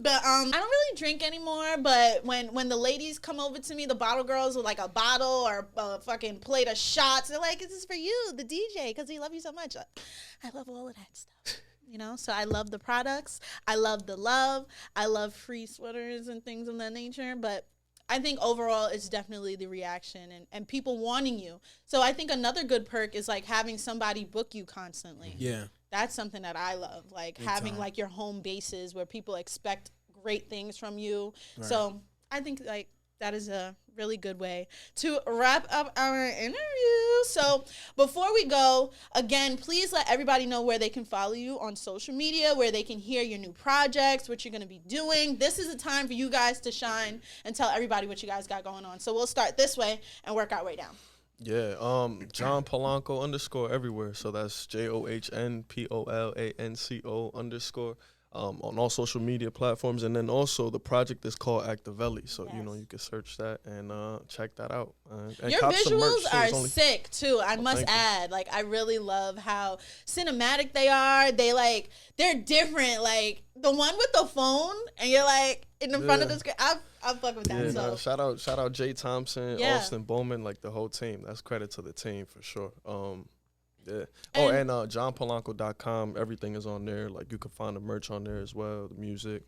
But I don't really drink anymore. But when the ladies come over to me, the bottle girls with like a bottle or a fucking plate of shots, they're like, "This is for you, the DJ, because we love you so much." I love all of that stuff. You know, so I love the products. I love the love. I love free sweaters and things of that nature. But I think overall it's definitely the reaction and people wanting you. So I think another good perk is like having somebody book you constantly. Yeah. That's something that I love. Like having like your home bases where people expect great things from you. Right. So I think like that is a really good way to wrap up our interview. So before we go, again, please let everybody know where they can follow you on social media, where they can hear your new projects, what you're going to be doing. This is a time for you guys to shine and tell everybody what you guys got going on. So we'll start this way and work our way down. Yeah, John Polanco _ everywhere. So that's JOHNPOLANCO _ on all social media platforms. And then also the project is called Activelli. So, you know, you can search that and check that out. And your visuals are sick too, I must add. Like, I really love how cinematic they are. They're different. Like, the one with the phone and you're like in the front of the screen. I'm fucking with that. Yeah, shout out Jay Thompson, Austin Bowman, like the whole team. That's credit to the team for sure. Yeah. And johnpolanco.com, everything is on there. Like you can find the merch on there as well, the music,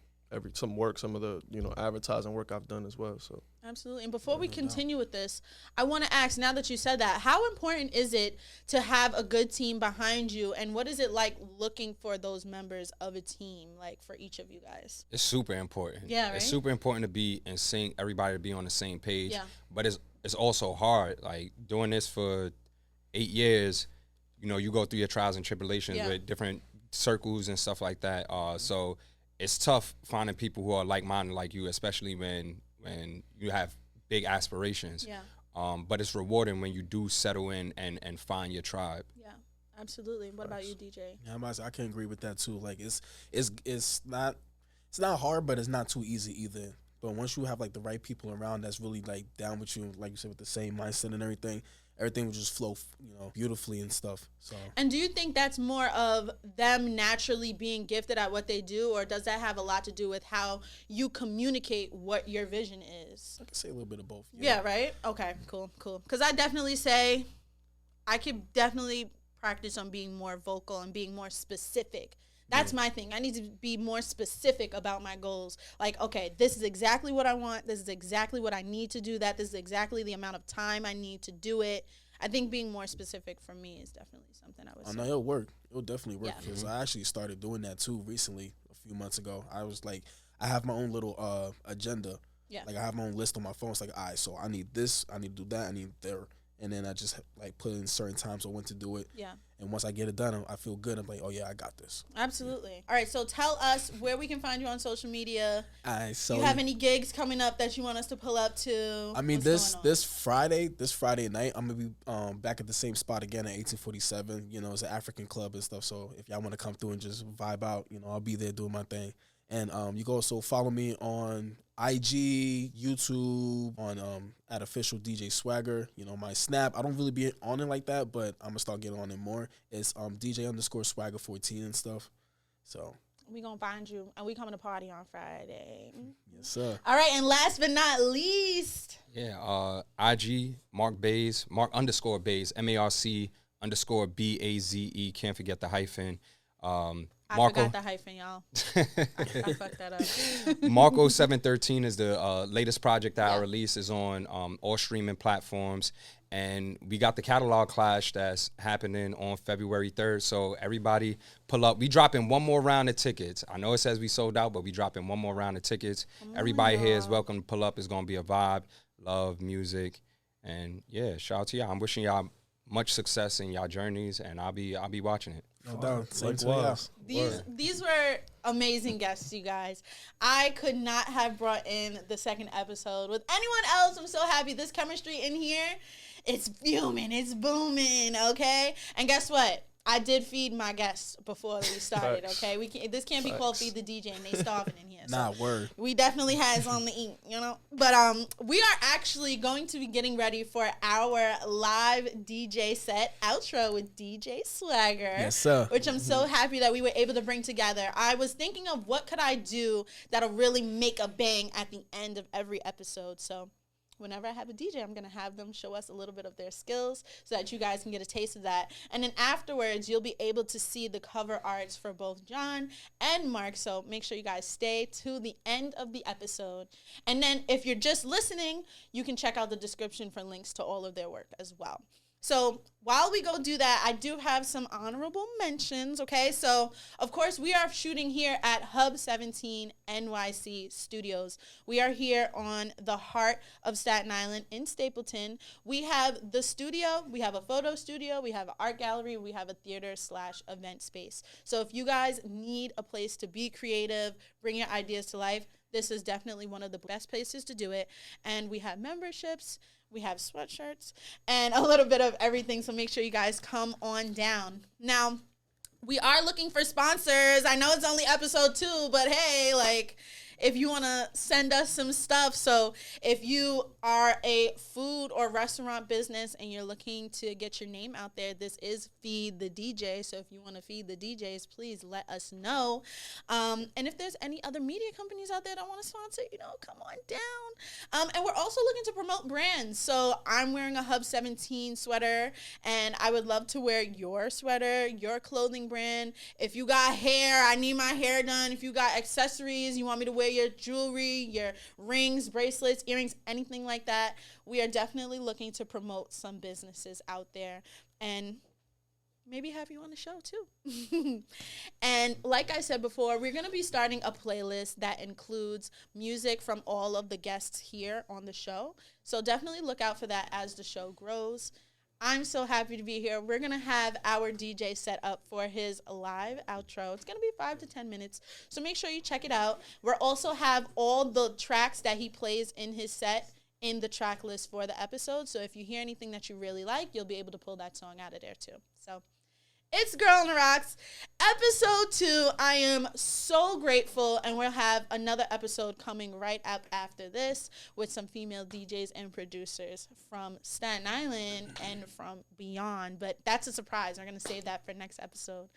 some of the, you know, advertising work I've done as well. So absolutely. And before we continue with this, I want to ask, now that you said that, how important is it to have a good team behind you, and what is it like looking for those members of a team, like for each of you guys? It's super important. Yeah, right? It's super important to be in sync, everybody to be on the same page. Yeah. But it's also hard. Like doing this for 8 years, you know, you go through your trials and tribulations with different circles and stuff like that. So it's tough finding people who are like-minded like you, especially when you have big aspirations. Yeah. But it's rewarding when you do settle in and find your tribe. Yeah, absolutely. What about you, DJ? Yeah, I can agree with that too. Like it's not hard, but it's not too easy either. But once you have like the right people around that's really like down with you, like you said, with the same mindset and everything will just flow, you know, beautifully and stuff. So. And do you think that's more of them naturally being gifted at what they do, or does that have a lot to do with how you communicate what your vision is? I can say a little bit of both. Yeah, right? Okay, cool. Because I definitely say I could definitely practice on being more vocal and being more specific. That's my thing. I need to be more specific about my goals. Like, okay, this is exactly what I want. This is exactly what I need to do that. This is exactly the amount of time I need to do it. I think being more specific for me is definitely something I would say. No, it'll work. It'll definitely work. Because I actually started doing that too recently, a few months ago. I was like, I have my own little agenda. Yeah. Like I have my own list on my phone. It's like, all right, so I need this, I need to do that, I need there. And then I just like put in certain times on when to do it. Yeah. And once I get it done, I feel good. I'm like, oh yeah, I got this. Absolutely. Yeah. All right. So tell us where we can find you on social media. All right. So you have any gigs coming up that you want us to pull up to? I mean, this Friday night, I'm gonna be back at the same spot again at 1847. You know, it's an African club and stuff. So if y'all want to come through and just vibe out, you know, I'll be there doing my thing. And you can also follow me on IG, YouTube, on at official DJ Swagger. You know, my Snap, I don't really be on it like that, but I'm gonna start getting on it more. It's DJ _ Swagger 14 and stuff. So we going to find you, and we coming to party on Friday. Yes, sir. All right, and last but not least. Yeah, IG, Marc-Baze, Marc_Baze, MARC_BAZE. Can't forget the hyphen. I forgot the hyphen, y'all. I fucked that up. Marco 713 is the latest project that I released. Is on all streaming platforms. And we got the catalog clash that's happening on February 3rd. So everybody pull up. We dropping one more round of tickets. I know it says we sold out, but we dropping one more round of tickets. Everybody here is welcome to pull up. It's going to be a vibe, love, music. And yeah, shout out to y'all. I'm wishing y'all much success in y'all journeys, and I'll be watching it. No doubt. Same to Likewise. These were amazing guests, you guys. I could not have brought in the second episode with anyone else. I'm so happy. This chemistry in here, it's fuming, it's booming, okay? And guess what? I did feed my guests before we started, okay? This can't be called Feed the DJ and they starving in here. Nah, word. We definitely had something to eat, you know? But we are actually going to be getting ready for our live DJ set outro with DJ Swagger. Yes, sir. Which I'm so happy that we were able to bring together. I was thinking of what could I do that'll really make a bang at the end of every episode. So whenever I have a DJ, I'm going to have them show us a little bit of their skills so that you guys can get a taste of that. And then afterwards, you'll be able to see the cover arts for both John and Mark. So make sure you guys stay to the end of the episode. And then if you're just listening, you can check out the description for links to all of their work as well. So while we go do that, I do have some honorable mentions, okay? So, of course, we are shooting here at Hub 17 NYC Studios. We are here on the heart of Staten Island in Stapleton. We have the studio, we have a photo studio, we have an art gallery, we have a theater/event space. So if you guys need a place to be creative, bring your ideas to life, this is definitely one of the best places to do it. And we have memberships, we have sweatshirts, and a little bit of everything, so make sure you guys come on down. Now, we are looking for sponsors. I know it's only episode 2, but hey, like, if you want to send us some stuff. So if you are a food or restaurant business and you're looking to get your name out there, this is Feed the DJ. So if you want to feed the DJs, please let us know. And if there's any other media companies out there that want to sponsor, come on down. And we're also looking to promote brands. So I'm wearing a Hub 17 sweater, and I would love to wear your sweater, your clothing brand. If you got hair, I need my hair done. If you got accessories, you want me to wear your jewelry, your rings, bracelets, earrings, anything like that, we are definitely looking to promote some businesses out there and maybe have you on the show too. And like I said before, we're going to be starting a playlist that includes music from all of the guests here on the show. So definitely look out for that as the show grows. I'm so happy to be here. We're going to have our DJ set up for his live outro. It's going to be 5 to 10 minutes, so make sure you check it out. We'll also have all the tracks that he plays in his set in the track list for the episode. So if you hear anything that you really like, you'll be able to pull that song out of there too. So it's Girl on the Rocks, episode 2. I am so grateful, and we'll have another episode coming right up after this with some female DJs and producers from Staten Island and from beyond. But that's a surprise. We're going to save that for next episode.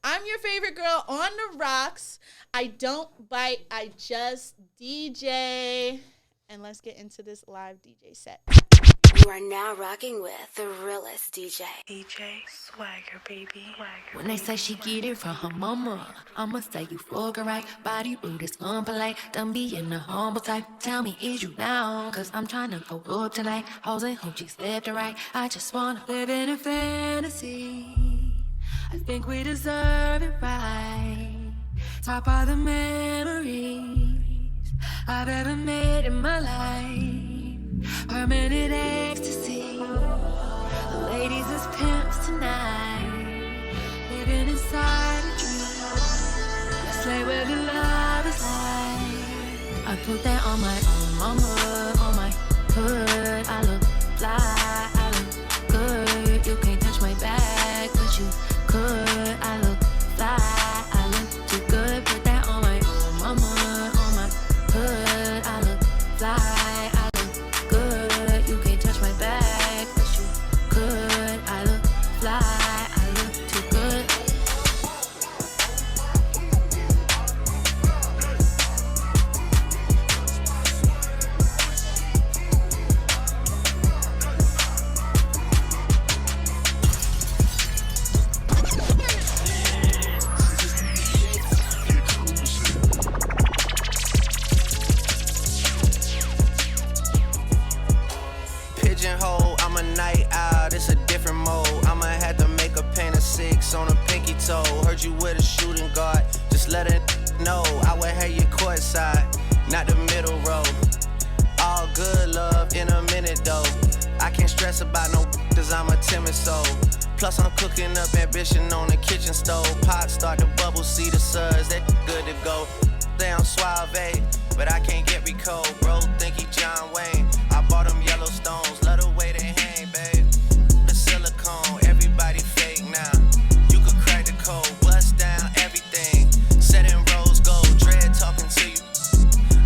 I'm your favorite girl on the rocks. I don't bite, I just DJ. And let's get into this live DJ set. You are now rocking with the realest DJ. DJ Swagger, baby. Swagger, when they say she get it from her mama, I'ma say you fucking right. Body rude is unpolite. Don't be in the humble type. Tell me, is you down? Cause I'm trying to go up tonight. Hoes and hoochies left and right. I just wanna live in a fantasy. I think we deserve it right. Top of the memories I've ever made in my life. Permanent ecstasy. The ladies is pimps tonight. Living inside a dream. Let's play where the love is like. I put that on my own mama, on my hood. I look fly, I look good. You can't touch my back, but you could. I look fly, I look too good. Put that on my own mama, on my hood. I look fly. Just let it know I would have you courtside, not the middle row. All good love in a minute though. I can't stress about no cause I'm a timid soul. Plus I'm cooking up ambition on the kitchen stove. Pot start to bubble, see the suds, that good to go. Down suave, but I can't get recalled. Bro, think he John Wayne. I bought him Yellowstones, love the way they hang, babe. The silicone, everybody fake now. You could crack the code, bust down everything. Set in rose gold, dread talking to you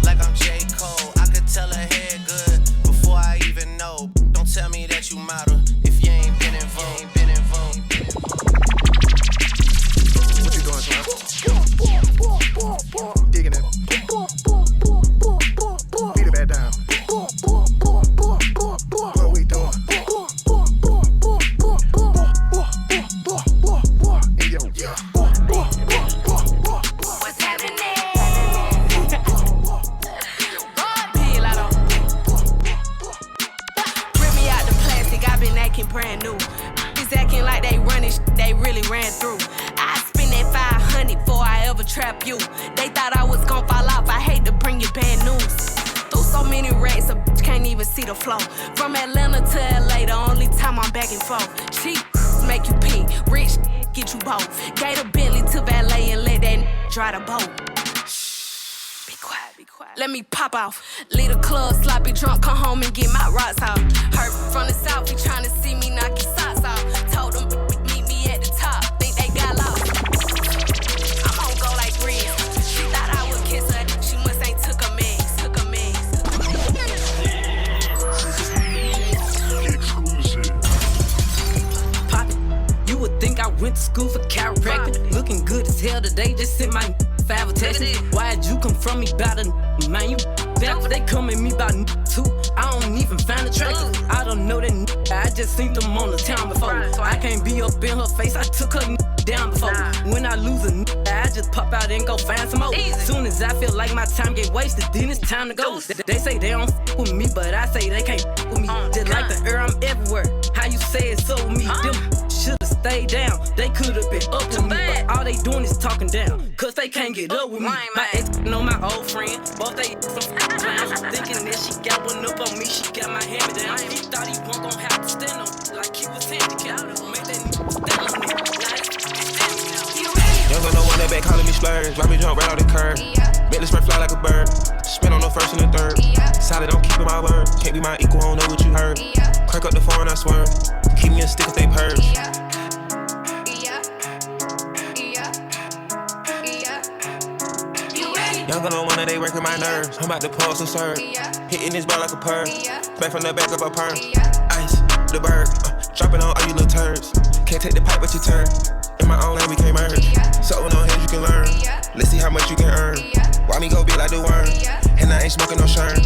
like I'm J. Cole. I could tell her head good before I even know. Don't tell me that you model if you ain't been involved. What you doing, son? Digging it. Beat it back down. What we doing? Yeah. What's happening? Rip me out the plastic, I been acting brand new. It's acting like they running they really ran through. I spend that 500 before I ever trap you. They thought I was gon' fall off, I hate to bring you bad news. Through so many racks, a bitch can't even see the flow. From Atlanta to LA, the only time I'm back and forth. Cheap make you pee, rich get you both. Gave a Bentley to valet and let that dry the boat. Be quiet, be quiet. Let me pop off. Leave the club, sloppy drunk, come home and get my rocks off. Heard from the south, he tryna see me knock his socks off. Told them meet me at the top, think they got lost. I'm on go like Grease. She thought I would kiss her, she must ain't took a mix, took a mix. You would think I went to school for chiropractic. Looking good as hell today, just sent my 5 attachments. Why'd you come from me about a man? You back, they come at me about too. I don't even find attractive. I don't know that I just seen them on the town before. I can't be up in her face, I took her down before. When I lose a I just pop out and go find some more. Soon as I feel like my time get wasted, then it's time to go. They say they don't f with me, but I say they can't f with me. Just like the air, I'm everywhere. How you say it so with me? Them should've stayed down. They could've been up with me, but all they doing is talking down. Cause they can't get up with me. My ex know my old friend, both they some clowns. Thinking that she got one up on me, she got my hand down. He thought he wasn't gon' have to stand on like he was handicapped. Make that stand on me. Young gon' no one that back calling me splurge. Drop me jump right off the curb. Make this spread fly like a bird. Spin on the first and the third. Solid, I'm keeping my word. Can't be my equal, I don't know what you heard. Crack up the phone, I swear. Keep me a stick if they purge. Young gon' no one that they working my nerves. I'm about to pause and serve. Hitting this bar like a perm. Back from the back of a perm. Ice, the bird. Dropping on all you little turds. Can't take the pipe, but you turn. In my own lane, we can't merge. So on hands, you can learn. Let's see how much you can earn. Why me go big like the worm? And I ain't smoking no shirt.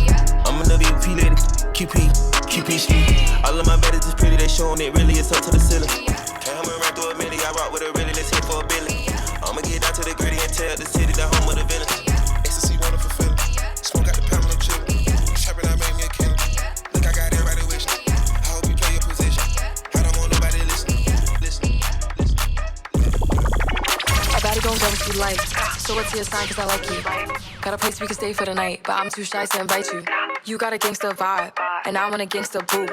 I'm in the VP lady, QP ski. All of my baddies is pretty, they showing it really, it's up to the ceiling. Can't help me right through a milli, I rock with a really, let's hit for a billion. I'ma get down to the gritty and tell the city the home of the villain. Ecstasy, wonderful feeling. Smoke out the pound, I'm chillin'. Trappin', I made me a killer. Look, I got everybody wishing. I hope you play your position. I don't want nobody listening. I gotta go and get what you like. So let's see a sign cause I like you. Got a place we can stay for the night, but I'm too shy to invite you. You got a gangster vibe, and I want a gangster boo.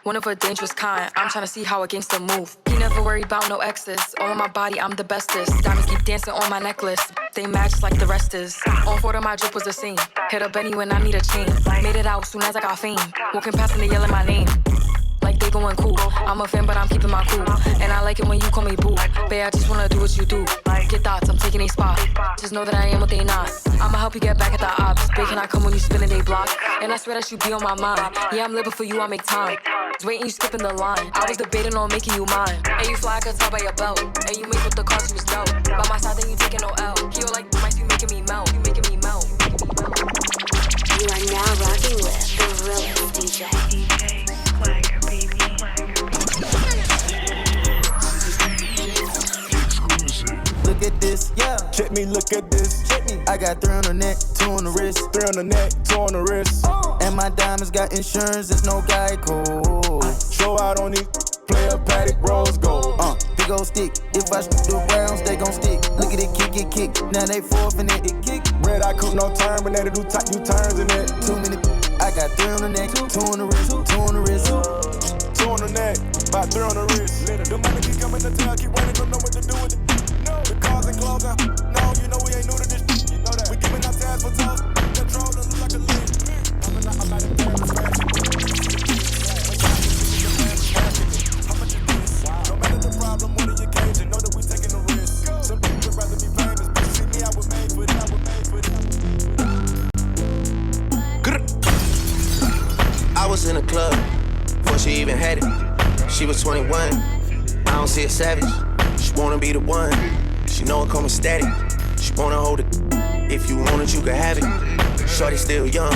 One of a dangerous kind, I'm tryna see how a gangster move. He never worry about no exes. All on my body, I'm the bestest. Diamonds keep dancing on my necklace. They match just like the rest is. On Florida, my drip was the same. Hit up Benny when I need a chain. Made it out soon as I got fame. Walking past and they yelling my name. Like they going cool. I'm a fan, but I'm keeping my cool. And I like it when you call me boo. Babe, I just wanna do what you do. Get thoughts, I'm taking a spot. Just know that I am what they not. I'ma help you get back at the ops. Babe, can I come when you spinning they block? And I swear that you be on my mind. Yeah, I'm living for you, I make time. Waiting, you skipping the line. I was debating on making you mine. And you fly, I could tell by your belt. And you make with the cars, you was dope. By my side, then you taking no L. Heal like mice, you making me melt. You making me melt. You are now rocking with the realest DJ. Swagger, baby. Look at this, yeah. Check me, look at this. Check me. I got 3 on the neck, 2 on the wrist. 3 on the neck, 2 on the wrist. And my diamonds got insurance, there's no Geico. Show out on these player Paddock Rose Gold. Think gon' stick. If I shoot the rounds, they gon' stick. Look at it, kick. Now they forfeiting it. Red eye cook, no terminator, do turns in it. Too many, I got 3 on the neck, 2 on the wrist, 2 on the wrist. 2 on the neck, about 3 on the wrist. The money keep coming to town, keep running, don't know what to do with it. The cars and clothes, no, you know we ain't new to this. You know that. We giving out tabs for toes, control them like a lead. I'm not a damn fashion. How much you this? No matter the problem, what are your cage? Know that we taking a risk. Some people would rather be famous, but see me, I was made for it. I was in a club before she even had it. She was 21. I don't see a savage. She wanna be the one. She know it coming static. She wanna hold it. If you want it, you can have it. Shorty still young,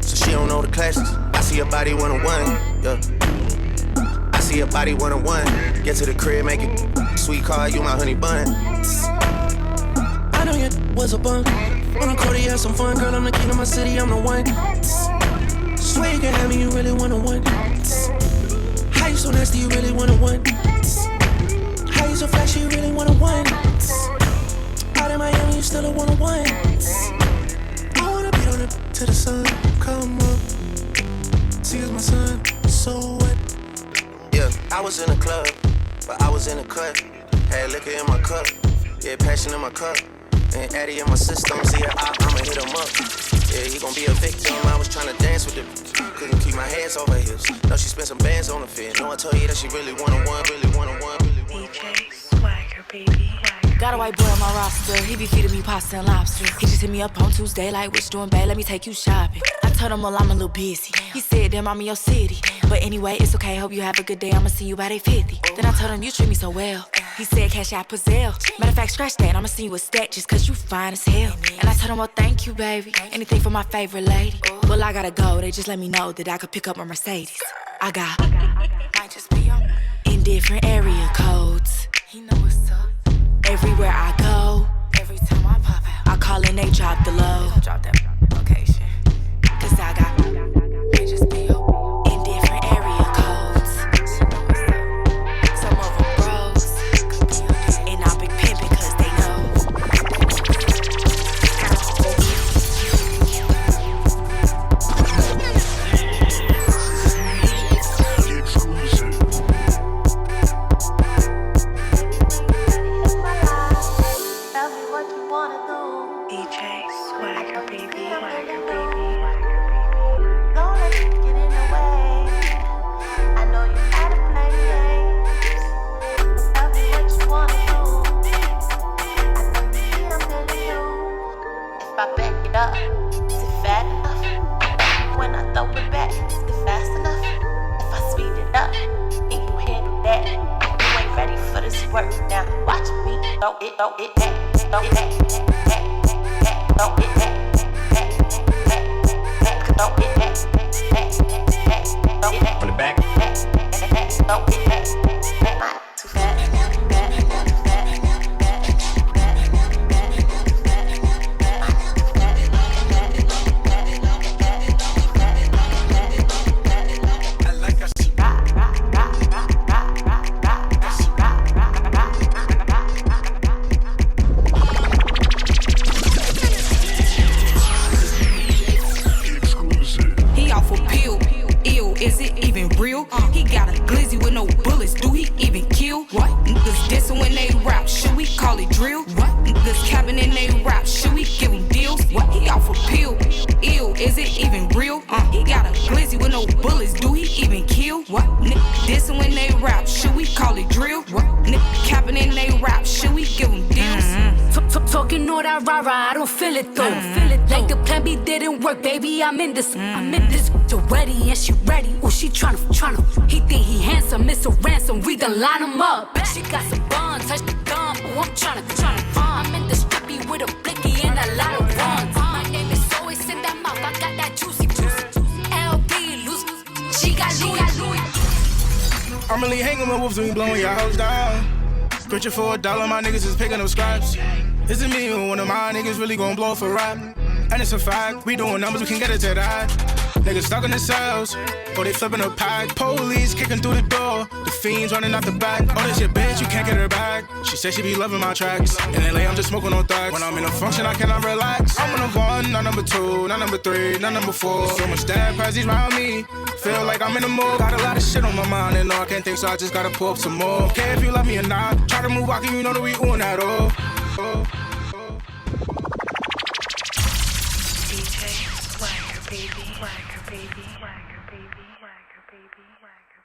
so she don't know the classics. I see her body 101. Yeah. I see her body 101. Get to the crib, make it sweet car, you my honey bun. I know you was a bun. On a Cody, have some fun, girl. I'm the king of my city, I'm the one. Swear you can have me, you really wanna one. How you so nasty, you really wanna one. How you so flashy, you really wanna one. Out in Miami, you still a one-on-one. I wanna beat on it to the sun, come on. See, it's my son, so what? Yeah, I was in a club, but I was in a cut. Had liquor in my cup, yeah, passion in my cup. And Addy in my system, see I'ma hit him up. Yeah, he gon' be a victim. I was tryna dance with him. Couldn't keep my hands over his. No, she spent some bands on the fit. No, I told you that she really wanna one, really wanna one, really wanna one. DJ Swagger, baby. Got a white boy on my roster, he be feeding me pasta and lobster. He just hit me up on Tuesday, like, what you doing, babe? Let me take you shopping. I told him, well, I'm a little busy. He said, damn, I'm in your city. But anyway, it's okay, hope you have a good day. I'ma see you by 8:50. Then I told him, you treat me so well. He said, cash out Pazelle. Matter of fact, scratch that, I'ma see you a stack just cause you fine as hell. And I told him, well, thank you, baby. Anything for my favorite lady. Well, I gotta go, they just let me know that I could pick up my Mercedes. I got, might just be on in different area codes. He know what's up. Everywhere I go, every time I pop out, I call and they drop the low. Drop that location. Cause I got just be in different area codes. Some of them bros, and I big pimpin' cause they know. DJ Swagger, baby. Swagger, baby. Don't let it get in the way. I know you gotta play games. Tell me what you wanna do. I know you see I'm feeling you. If I back it up, is it fat enough? When I throw it back, is it fast enough? If I speed it up, and you handle that, you ain't ready for this work now. Watch me throw it back, throw it back. Throw it back, throw it back, on the back. Throw it back. Too fat. Is it even real? He got a glizzy with no bullets. Do he even kill? What? Niggas dissing when they rap. Should we call it drill? What? Niggas capping in they rap. Should we give him deals? What? He off a pill. Ew, is it even real? He got a glizzy with no bullets. Do he even kill? What? Niggas dissing when they rap. Should we call it drill? What? Niggas capping in they rap. Should we give him deals? Talking all that rah-rah, I don't feel it though. Like the plan B didn't work, baby, I'm in this. You're ready and she ready. Ooh, she tryna. He think he handsome, it's a ransom. We done line him up. She got some buns, touch the thumb. Ooh, I'm tryna. I'm in the strippy with a blicky and a lot of runs. My name is always in that mouth. I got that juicy. LB loose. She got Louis. I'm really hanging with wolves when we blowing your house down. Picture for $1, my niggas is picking up scraps. Is it me or one of my niggas really gon' blow for rap? And it's a fact, we doing numbers, we can get it to that. Niggas stuck in the cells, or they flipping a pack. Police kicking through the door, the fiends running out the back. Oh, this your bitch, you can't get her back. She said she be loving my tracks. In LA, I'm just smoking on thugs. When I'm in a function, I cannot relax. I'm on a 1, not number 2, not number 3, not number 4. So much dad presses around me. Feel like I'm in the mood. Got a lot of shit on my mind, and I can't think, so I just gotta pull up some more. Don't care if you love me or not. Try to move out, you know that we on that all. DJ Swagger baby, Swagger baby, Swagger baby, Swagger baby, Swagger.